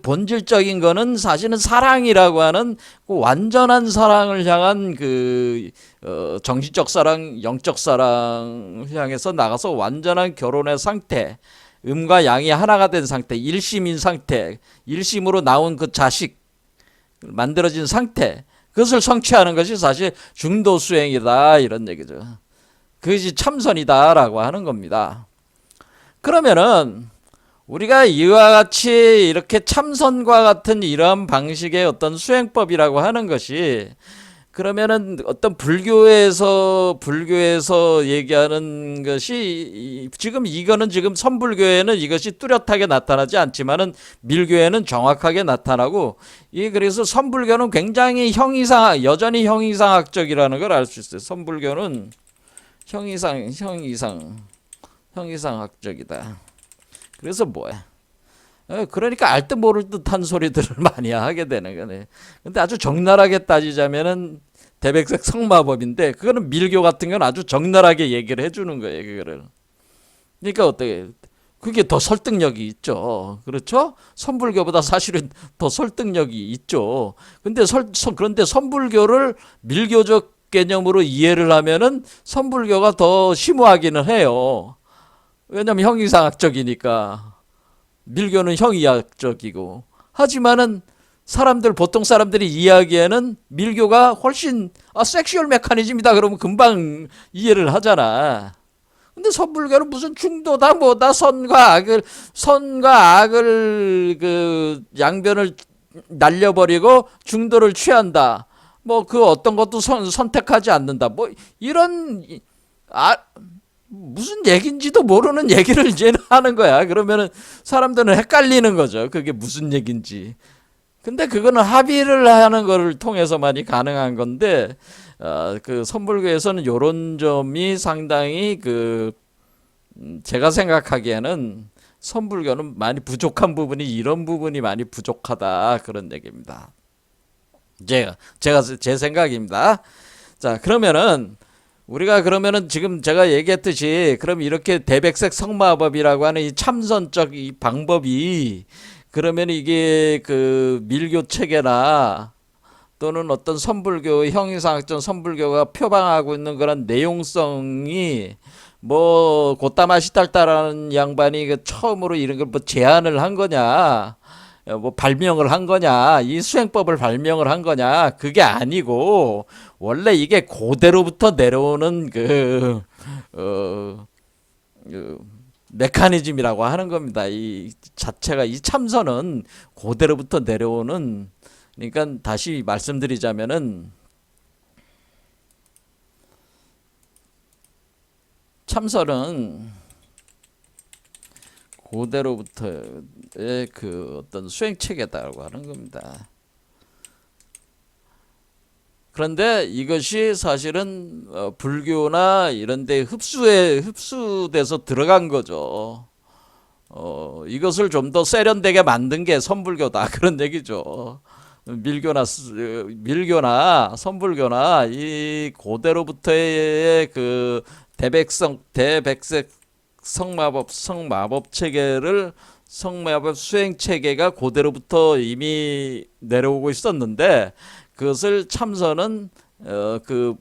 본질적인 거는 사실은 사랑이라고 하는 완전한 사랑을 향한 정신적 사랑, 영적 사랑을 향해서 나가서 완전한 결혼의 상태, 음과 양이 하나가 된 상태, 일심인 상태, 일심으로 나온 자식, 만들어진 상태, 그것을 성취하는 것이 사실 중도 수행이다, 이런 얘기죠. 그것이 참선이다라고 하는 겁니다. 그러면은 우리가 이와 같이 이렇게 참선과 같은 이러한 방식의 어떤 수행법이라고 하는 것이, 그러면은 어떤 불교에서 얘기하는 것이 이거는 지금 선불교에는 이것이 뚜렷하게 나타나지 않지만은 밀교에는 정확하게 나타나고, 그래서 선불교는 굉장히 여전히 형이상학적이라는 걸 알 수 있어요. 선불교는 형이상학적이다. 그래서 뭐야? 그러니까 알 듯 모를 듯한 소리들을 많이 하게 되는 거네. 근데 아주 적나라하게 따지자면은 대백색 성마법인데, 그거는 밀교 같은 건 아주 적나라하게 얘기를 해주는 거예요, 그거를. 그러니까 어떻게? 그게 더 설득력이 있죠. 그렇죠? 선불교보다 사실은 더 설득력이 있죠. 그런데 선불교를 밀교적 개념으로 이해를 하면은 선불교가 더 심오하기는 해요. 왜냐면 형이상학적이니까. 밀교는 형이학적이고. 하지만은 보통 사람들이 이야기에는 밀교가 훨씬 섹슈얼 메커니즘이다 그러면 금방 이해를 하잖아. 근데 선불교는 무슨 중도다 뭐다 선과 악을 그 양변을 날려버리고 중도를 취한다. 뭐 그 어떤 것도 선택하지 않는다. 뭐 이런 아 무슨 얘긴지도 모르는 얘기를 이제 하는 거야. 그러면은 사람들은 헷갈리는 거죠. 그게 무슨 얘긴지. 근데 그거는 합의를 하는 거를 통해서만이 가능한 건데, 그 선불교에서는 요런 점이 상당히 제가 생각하기에는 선불교는 많이 부족한 부분이 이런 부분이 많이 부족하다. 그런 얘기입니다. 제가 제 생각입니다. 자, 그러면은 우리가 그러면은 지금 제가 얘기했듯이 그럼 이렇게 대백색 성마법이라고 하는 이 참선적 이 방법이 그러면 이게 그 밀교 체계나 또는 어떤 선불교 형이상학전 선불교가 표방하고 있는 그런 내용성이 뭐 고따마 시달다라는 양반이 그 처음으로 이런 걸 뭐 제안을 한 거냐 뭐 발명을 한 거냐 이 수행법을 발명을 한 거냐 그게 아니고 원래 이게 고대로부터 내려오는 어, 그 메커니즘이라고 하는 겁니다. 이 자체가 이 참선은 고대로부터 내려오는 그러니까 다시 말씀드리자면은 참선은 고대로부터의 그 어떤 수행 체계다라고 하는 겁니다. 그런데 이것이 사실은 불교나 이런 데 흡수돼서 들어간 거죠. 이것을 좀 더 세련되게 만든 게 선불교다 그런 얘기죠. 밀교나 선불교나 이 고대로부터의 그 대백색 성마법 체계를 성마법 수행 체계가 고대로부터 이미 내려오고 있었는데 그것을 참선은 그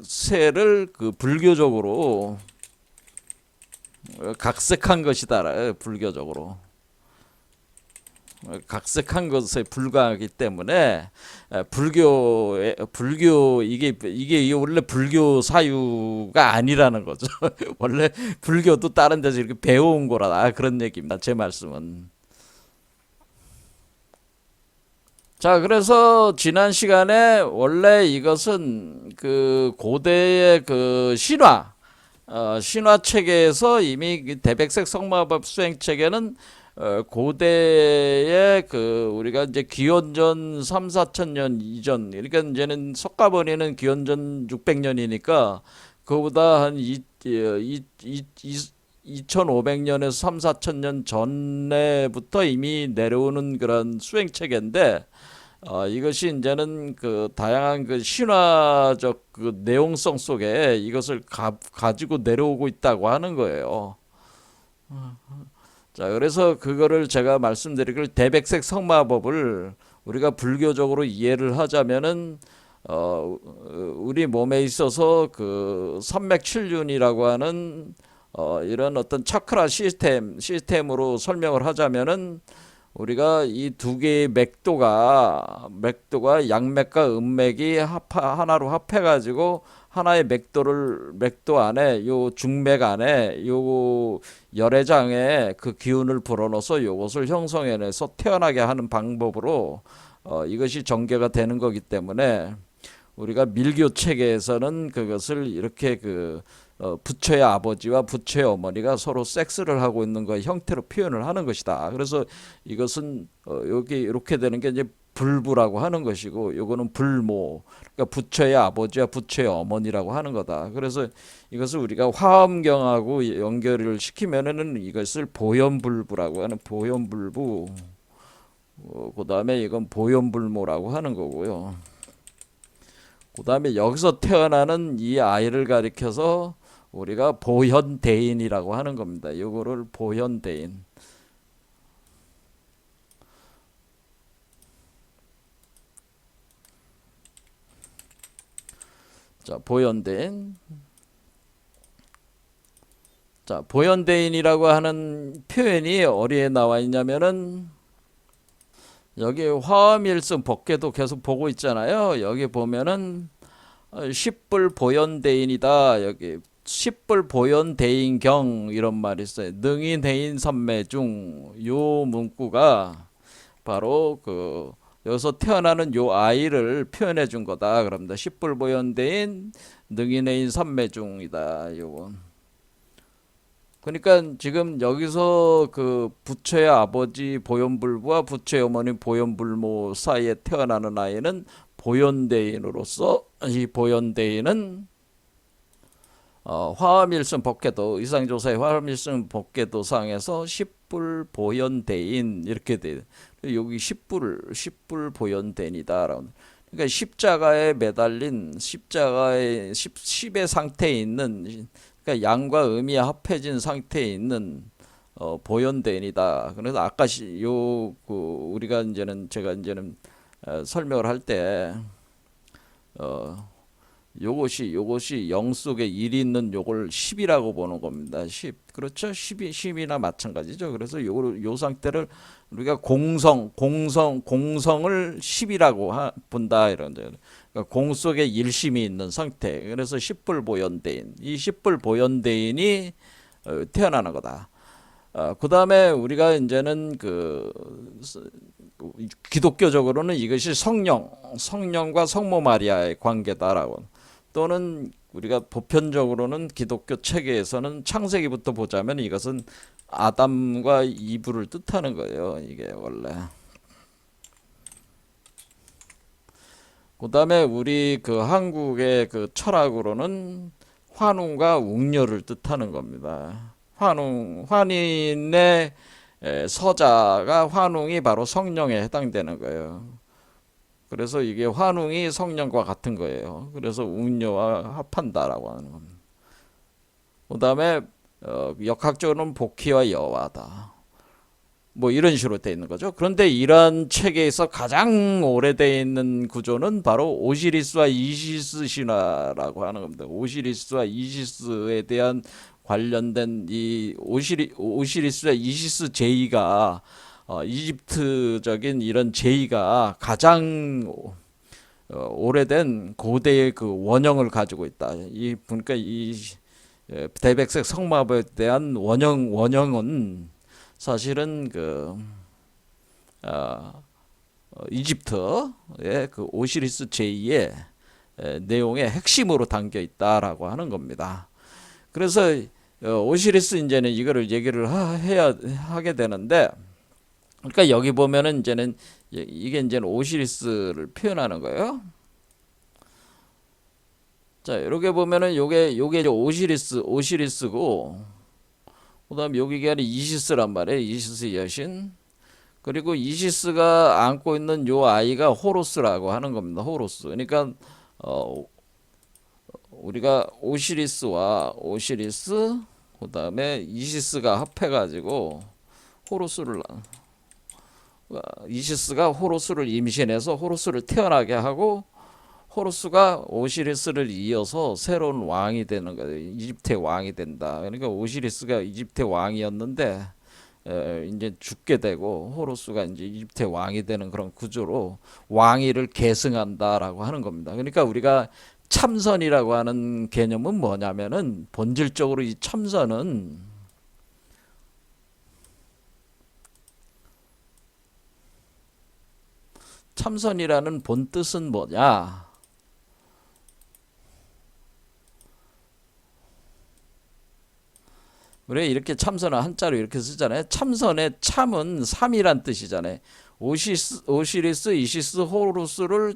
세를 그 불교적으로 각색한 것이다. 불교적으로 각색한 것에 불과하기 때문에 불교 이게 원래 불교 사유가 아니라는 거죠. 원래 불교도 다른 데서 이렇게 배워온 거라 그런 얘기입니다. 제 말씀은. 자, 그래서 지난 시간에 원래 이것은 그 고대의 그 신화 체계에서 이미 대백색 성마법 수행 체계는 고대의 그 우리가 이제 기원전 3, 4천 년 이전 그러니까 이제는 석가모니는 기원전 600년이니까 그거보다 한 2500년에서 3, 4천 년 전에부터 이미 내려오는 그런 수행 체계인데 이것이 이제는 그 다양한 그 신화적 그 내용성 속에 이것을 가지고 내려오고 있다고 하는 거예요. 자, 그래서 그거를 제가 말씀드리길 대백색 성마법을 우리가 불교적으로 이해를 하자면은 우리 몸에 있어서 그 삼맥칠륜이라고 하는 이런 어떤 차크라 시스템으로 설명을 하자면은 우리가 이 두 개의 맥도가 양맥과 음맥이 하나로 합해가지고 하나의 맥도 안에 요 중맥 안에 요 열애장에 그 기운을 불어넣어서 요것을 형성해내서 태어나게 하는 방법으로 이것이 전개가 되는 거기 때문에 우리가 밀교 체계에서는 그것을 이렇게 부처의 아버지와 부처의 어머니가 서로 섹스를 하고 있는 거 형태로 표현을 하는 것이다. 그래서 이것은 여기 이렇게 되는 게 이제 불부라고 하는 것이고 요거는 불모 그러니까 부처의 아버지와 부처의 어머니라고 하는 거다. 그래서 이것을 우리가 화엄경하고 연결을 시키면은 이것을 보현불부라고 하는 보현불부 그 다음에 이건 보현불모라고 하는 거고요. 그 다음에 여기서 태어나는 이 아이를 가리켜서 우리가 보현대인이라고 하는 겁니다. 요거를 보현대인. 자, 보현대인. 자, 보현대인이라고 하는 표현이 어디에 나와 있냐면은 여기 화엄일승 법계도 계속 보고 있잖아요. 여기 보면은 십불 보현대인이다. 여기 십불 보현대인경 이런 말이 있어요. 능인해인 선매중 요 문구가 바로 그 여기서 태어나는 요 아이를 표현해 준 거다. 그럽니다. 십불 보현대인 능인해인 선매중이다. 요건. 그러니까 지금 여기서 그 부처의 아버지 보현불부와 부처의 어머니 보현불모 사이에 태어나는 아이는 보현대인으로서 이 보현대인은 화엄일승 법계도 의상조사의 화엄일승 법계도상에서 십불 보현대인 이렇게 돼. 여기 십불 보현대인이다라고. 그러니까 십자가에 매달린 십자가의 십의 상태에 있는 그러니까 양과 음이 합해진 상태에 있는 보현대인이다. 그래서 아까 우리가 이제는 제가 이제는 설명을 할때 요것이 0 속에 1이 있는 요걸 10이라고 보는 겁니다. 10. 그렇죠? 10이나 마찬가지죠. 그래서 요 상태를 우리가 공성을 10이라고 본다. 이런 데. 그러니까 공 속에 일심이 있는 상태. 그래서 십불보현대인. 이 십불보현대인이 태어나는 거다. 그 다음에 우리가 이제는 기독교적으로는 이것이 성령과 성모 마리아의 관계다라고. 또는 우리가 보편적으로는 기독교 체계에서는 창세기부터 보자면 이것은 아담과 이브를 뜻하는 거예요. 이게 원래. 그 다음에 우리 그 한국의 그 철학으로는 환웅과 웅녀를 뜻하는 겁니다. 환인의 서자가 환웅이 바로 성령에 해당되는 거예요. 그래서 이게 환웅이 성령과 같은 거예요. 그래서 웅녀와 합한다라고 하는 겁니다. 그 다음에 역학적으로는 복희와 여와다. 뭐 이런 식으로 되어 있는 거죠. 그런데 이러한 체계에서 가장 오래되어 있는 구조는 바로 오시리스와 이시스 신화라고 하는 겁니다. 오시리스와 이시스에 대한 관련된 이 오시리스와 이시스 제의가 이집트적인 이런 제의가 가장 오래된 고대의 그 원형을 가지고 있다. 그러니까 이 대백색 성마법에 대한 원형은 사실은 이집트의 그 오시리스 제의의 내용의 핵심으로 담겨 있다라고 하는 겁니다. 그래서 오시리스 이제는 이거를 얘기를 하게 되는데, 그러니까 여기 보면은 이제는 이게 이제는 오시리스를 표현하는 거예요. 자, 이렇게 보면은 요게 이제 오시리스고, 그다음 여기가 이시스란 말이에요. 이시스 여신. 그리고 이시스가 안고 있는 요 아이가 호루스라고 하는 겁니다. 호루스. 그러니까 우리가 오시리스 그다음에 이시스가 합해가지고 호루스를 이시스가 호루스를 임신해서 호루스를 태어나게 하고 호루스가 오시리스를 이어서 새로운 왕이 되는 거예요. 이집트의 왕이 된다. 그러니까 오시리스가 이집트의 왕이었는데 이제 죽게 되고 호루스가 이제 이집트의 왕이 되는 그런 구조로 왕위를 계승한다라고 하는 겁니다. 그러니까 우리가 참선이라고 하는 개념은 뭐냐면은 본질적으로 이 참선이라는 본 뜻은 뭐냐? 우리 이렇게 참선을 한자로 이렇게 쓰잖아요. 참선의 참은 삼이란 뜻이잖아요. 오시리스, 이시스, 호루스를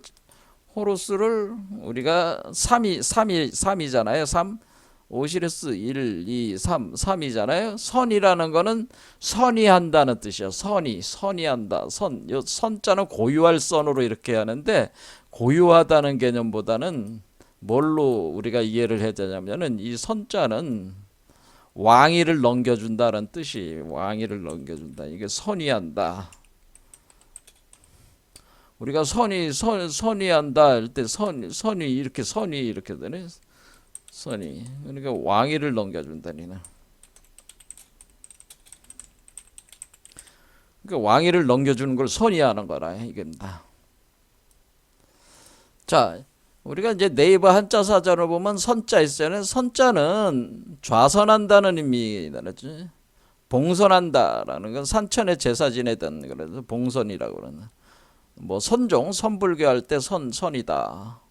우리가 삼이잖아요. 삼. 오시리스 1, 2, 3, 3이잖아요. 선이라는 거는 선이한다는 뜻이에요. 선이한다. 요 선자는 고유할 선으로 이렇게 하는데, 고유하다는 개념보다는 뭘로 우리가 이해를 해야 되냐면은 이 선자는 왕위를 넘겨준다는 뜻이, 왕위를 넘겨준다. 이게 선이한다. 우리가 선이한다 할 때 선이 이렇게 되네. 선이. 그러니까 왕위를 넘겨준다니나. 그러니까 왕위를 넘겨주는 걸 선이하는 거라 이겁니다. 자, 우리가 이제 네이버 한자 사전을 보면 선자 있잖아요. 선자는 좌선한다는 의미잖아요. 봉선한다라는 건 산천에 제사 지내던 그래서 봉선이라고 그러는. 뭐 선종, 선불교 할 때 선이다.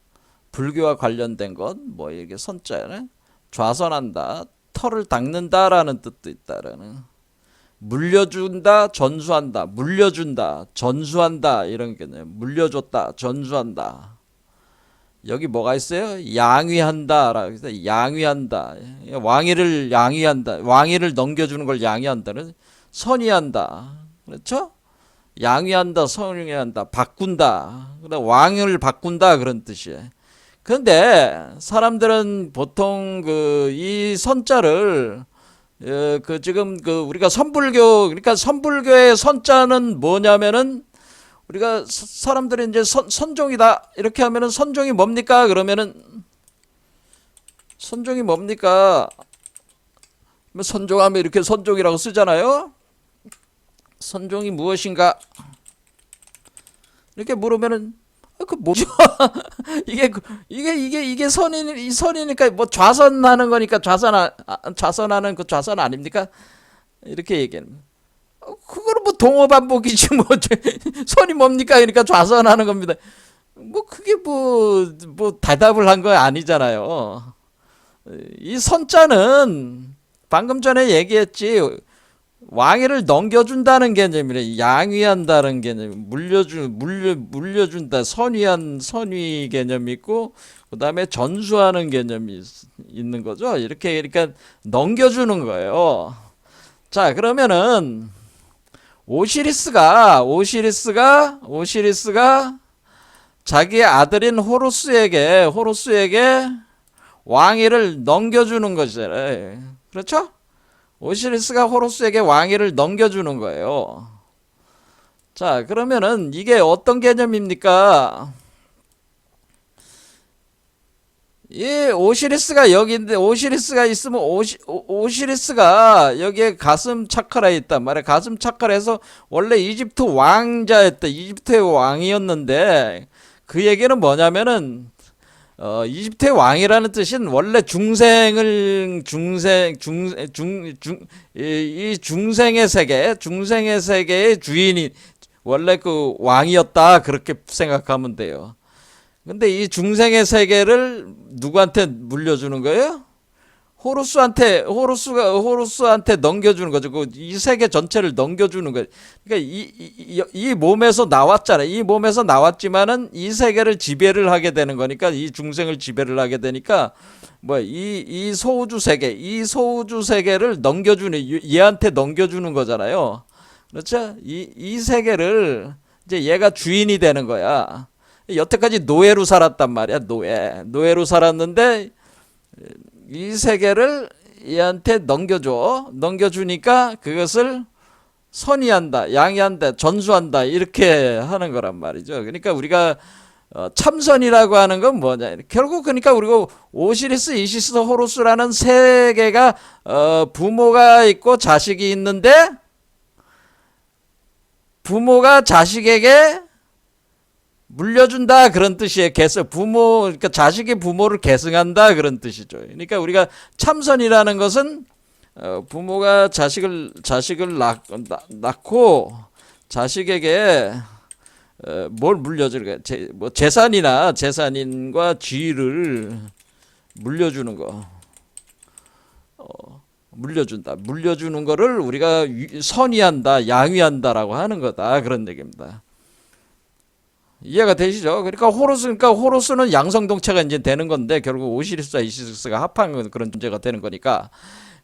불교와 관련된 것, 뭐 이게 선자네. 좌선한다, 털을 닦는다라는 뜻도 있다라는. 물려준다, 전수한다, 물려준다, 전수한다 이런 개념. 물려줬다, 전수한다. 여기 뭐가 있어요? 양위한다라고 해서 양위한다. 왕위를 양위한다. 왕위를 넘겨주는 걸 양위한다는 선위한다. 그렇죠? 양위한다, 선위한다, 바꾼다. 왕을 바꾼다 그런 뜻이에요. 그런데 사람들은 보통 이 선자를 지금 우리가 선불교 그러니까 선불교의 선자는 뭐냐면은 우리가 사람들이 이제 선종이다 이렇게 하면은 선종이 뭡니까? 그러면은 선종이 뭡니까? 선종하면 이렇게 선종이라고 쓰잖아요. 선종이 무엇인가? 이렇게 물으면은 그 뭐죠? 이게 선이니까 뭐 좌선하는 거니까 좌선하는 그 좌선 아닙니까? 이렇게 얘기하는. 그거는 뭐 동어 반복이지 뭐 선이 뭡니까? 그러니까 좌선하는 겁니다. 뭐 그게 뭐 대답을 한 거 아니잖아요. 이 선자는 방금 전에 얘기했지. 왕위를 넘겨준다는 개념이래. 양위한다는 개념, 물려준다. 선위 개념이 있고, 그 다음에 전수하는 개념이 있는 거죠. 이렇게, 그러니까 넘겨주는 거예요. 자, 그러면은, 오시리스가 자기 아들인 호루스에게 왕위를 넘겨주는 거잖아요. 그렇죠? 오시리스가 호루스에게 왕위를 넘겨주는 거예요. 자, 그러면은 이게 어떤 개념입니까? 이 오시리스가 여기인데 오시리스가 있으면 오시리스가 여기에 가슴 차크라에 있단 말이야. 가슴 차크라에서 원래 이집트 왕자였다. 이집트의 왕이었는데 그 얘기는 뭐냐면은 이집트의 왕이라는 뜻은 원래 이 중생의 세계의 주인이 원래 그 왕이었다 그렇게 생각하면 돼요. 근데 이 중생의 세계를 누구한테 물려주는 거예요? 호루스한테 넘겨주는 거죠. 이 세계 전체를 넘겨주는 거예요. 그러니까 이 몸에서 나왔잖아요. 이 몸에서 나왔지만은 이 세계를 지배를 하게 되는 거니까 이 중생을 지배를 하게 되니까 이 소우주 세계를 얘한테 넘겨주는 거잖아요. 그렇죠? 이 세계를 이제 얘가 주인이 되는 거야. 여태까지 노예로 살았단 말이야. 노예로 살았는데 이 세계를 얘한테 넘겨주니까 그것을 선의한다, 양해한다, 전수한다 이렇게 하는 거란 말이죠. 그러니까 우리가 참선이라고 하는 건 뭐냐? 결국 그러니까 우리가 오시리스, 이시스, 호루스라는 세 개가 부모가 있고 자식이 있는데 부모가 자식에게 물려준다 그런 뜻이에요. 그러니까 자식이 부모를 계승한다 그런 뜻이죠. 그러니까 우리가 참선이라는 것은 부모가 자식을 낳고 자식에게 뭘 물려주는 거야? 뭐 재산인과 지위를 물려주는 거. 물려주는 거를 우리가 선의한다, 양위한다라고 하는 거다 그런 얘기입니다. 이해가 되시죠? 그러니까 호루스는 양성동체가 이제 되는 건데 결국 오시리스와 이시스가 합한 그런 존재가 되는 거니까.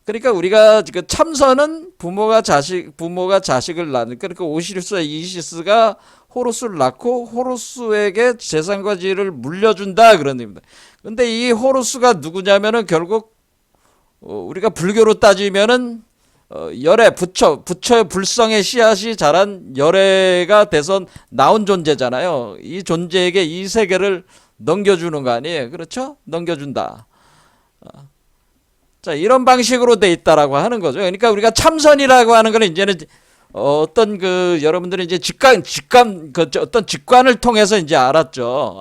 그러니까 우리가 그 참선은 부모가 자식을 낳는. 그러니까 오시리스와 이시스가 호루스를 낳고 호루스에게 재산과 지위를 물려준다 그런 의미입니다. 근데 이 호루스가 누구냐면은 결국 우리가 불교로 따지면은 열애 부처의 불성의 씨앗이 자란 열애가 돼서 나온 존재잖아요. 이 존재에게 이 세계를 넘겨주는 거 아니에요. 그렇죠? 넘겨준다. 자, 이런 방식으로 돼 있다라고 하는 거죠. 그러니까 우리가 참선이라고 하는 거는 이제는 어떤 여러분들이 이제 어떤 직관을 통해서 이제 알았죠.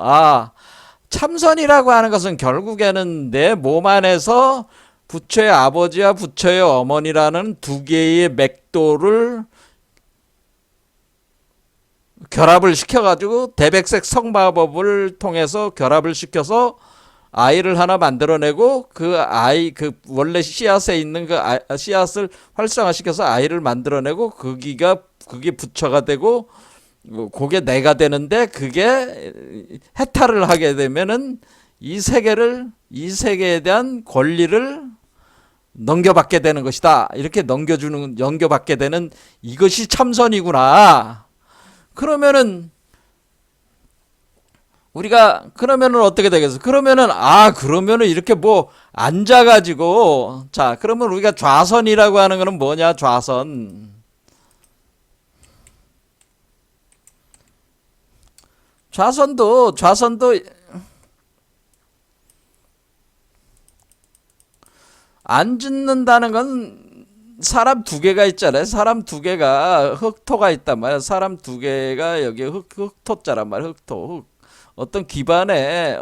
참선이라고 하는 것은 결국에는 내 몸 안에서 부처의 아버지와 부처의 어머니라는 두 개의 맥도를 결합을 시켜가지고 대백색 성마법을 통해서 결합을 시켜서 아이를 하나 만들어내고 그 아이 그 원래 씨앗에 있는 그 씨앗을 활성화시켜서 아이를 만들어내고 그게 부처가 되고 그게 내가 되는데 그게 해탈을 하게 되면은 이 세계에 대한 권리를 넘겨받게 되는 것이다. 이렇게 넘겨받게 되는 이것이 참선이구나. 그러면은 우리가 그러면은 어떻게 되겠어? 그러면은 이렇게 뭐 앉아가지고 자 그러면 우리가 좌선이라고 하는 거는 뭐냐? 좌선도 앉는다는 건 사람 두 개가 있잖아요. 사람 두 개가 흑토가 있단 말이야. 사람 두 개가 여기 흑토자란 말이야. 어떤 기반에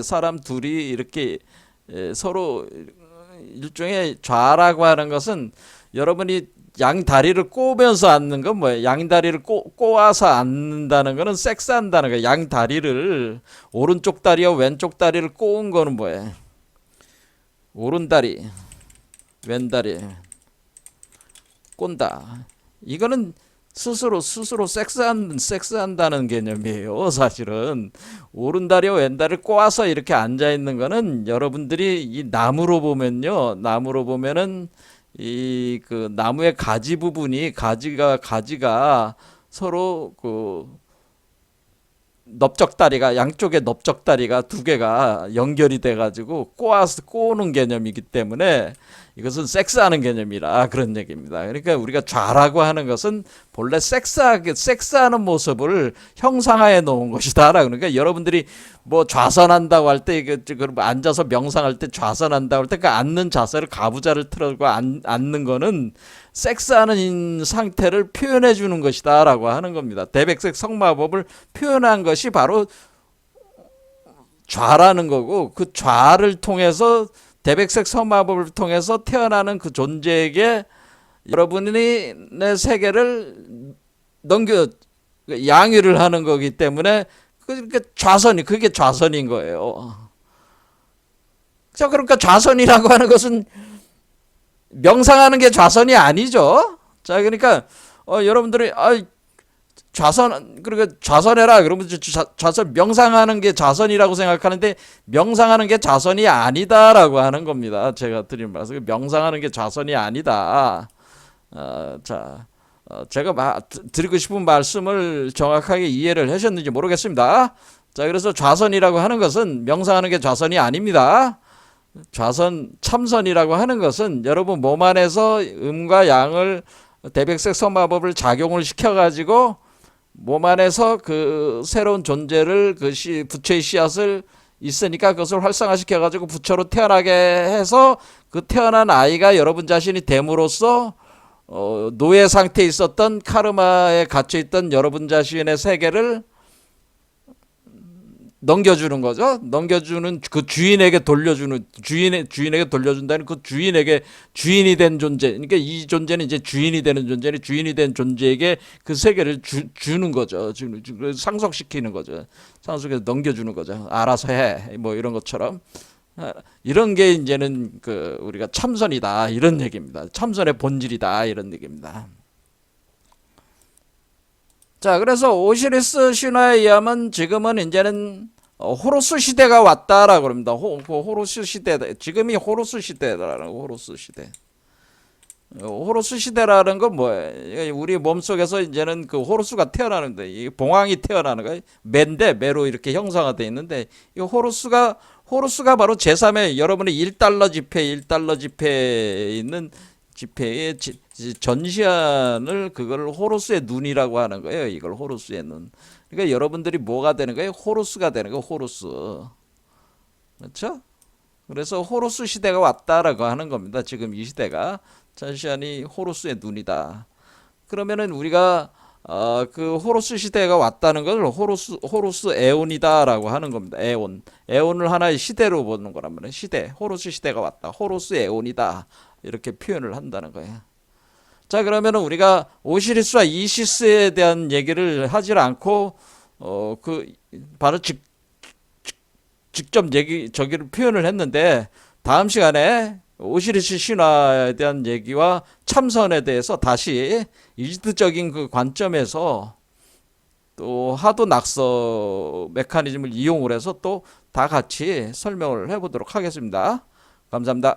사람 둘이 이렇게 서로 일종의 좌라고 하는 것은 여러분이 양 다리를 꼬면서 앉는 건 뭐예요? 양 다리를 꼬아서 앉는다는 거는 섹스한다는 거예요. 양 다리를 오른쪽 다리와 왼쪽 다리를 꼬은 거는 뭐예요? 오른다리, 왼다리 꼰다. 이거는 스스로 섹스한다는 개념이에요. 사실은 오른다리와 왼다리를 꼬아서 이렇게 앉아 있는 거는 여러분들이 이 나무로 보면은 이 그 나무의 가지 부분이 가지가 서로 그 양쪽에 넓적다리가 두 개가 연결이 돼 가지고 꼬는 개념이기 때문에 이것은 섹스하는 개념이라 그런 얘기입니다. 그러니까 우리가 좌라고 하는 것은 본래 섹스하는 모습을 형상화해 놓은 것이다. 그러니까 여러분들이 뭐 좌선한다고 할 때 앉아서 명상할 때 좌선한다고 할 때 그 앉는 자세를 가부좌를 틀고 앉는 거는 섹스하는 상태를 표현해 주는 것이다라고 하는 겁니다. 대백색 성마법을 표현한 것이 바로 좌라는 거고 그 좌를 통해서 대백색 성마법을 통해서 태어나는 그 존재에게 여러분이 내 세계를 양위를 하는 거기 때문에 그게 좌선인 거예요. 자, 그러니까 좌선이라고 하는 것은 명상하는 게 좌선이 아니죠. 자, 그러니까 여러분들이 그러니까 좌선해라. 그러면 좌선 명상하는 게 좌선이라고 생각하는데 명상하는 게 좌선이 아니다라고 하는 겁니다. 제가 드린 말씀, 명상하는 게 좌선이 아니다. 제가 드리고 싶은 말씀을 정확하게 이해를 하셨는지 모르겠습니다. 자, 그래서 좌선이라고 하는 것은 명상하는 게 좌선이 아닙니다. 참선이라고 하는 것은 여러분 몸 안에서 음과 양을 대백색 성마법을 작용을 시켜가지고 몸 안에서 그 새로운 존재를 부처의 씨앗을 있으니까 그것을 활성화시켜가지고 부처로 태어나게 해서 그 태어난 아이가 여러분 자신이 됨으로써 노예 상태에 있었던 카르마에 갇혀있던 여러분 자신의 세계를 넘겨주는 거죠. 넘겨주는 그 주인에게 돌려준다는 그 주인에게 주인이 된 존재. 그러니까 이 존재는 이제 주인이 되는 존재니 주인이 된 존재에게 그 세계를 주는 거죠. 상속시키는 거죠. 상속해서 넘겨주는 거죠. 알아서 해. 뭐 이런 것처럼. 이런 게 이제는 우리가 참선이다. 이런 얘기입니다. 참선의 본질이다. 이런 얘기입니다. 자, 그래서 오시리스 신화에 의하면 지금은 이제는 호로스 시대가 왔다라고 그럽니다. 호로스 시대, 지금이 호로스 시대라는 호로스 시대. 호로스 시대라는 건 뭐예요? 우리 몸속에서 이제는 그 호로스가 태어나는데, 이 봉황이 태어나는 거예요. 매로 이렇게 형상화되어 있는데, 이 호로스가 바로 제3의 여러분의 1달러 지폐에 있는 지폐의 전시안을 그걸 호루스의 눈이라고 하는 거예요. 이걸 호루스의 눈. 그러니까 여러분들이 뭐가 되는 거예요? 호루스가 되는 거예요. 호루스. 그렇죠? 그래서 호루스 시대가 왔다라고 하는 겁니다. 지금 이 시대가 전시안이 호루스의 눈이다. 그러면은 우리가 그 호루스 시대가 왔다는 걸 호루스 에온이다라고 하는 겁니다. 에온. 에온을 하나의 시대로 보는 거란 말이에요. 시대. 호루스 시대가 왔다. 호루스 에온이다. 이렇게 표현을 한다는 거예요. 자, 그러면은 우리가 오시리스와 이시스에 대한 얘기를 하질 않고 그 바로 직접 저기를 표현을 했는데, 다음 시간에 오시리스 신화에 대한 얘기와 참선에 대해서 다시 이집트적인 그 관점에서 또 하도 낙서 메커니즘을 이용을 해서 또 다 같이 설명을 해보도록 하겠습니다. 감사합니다.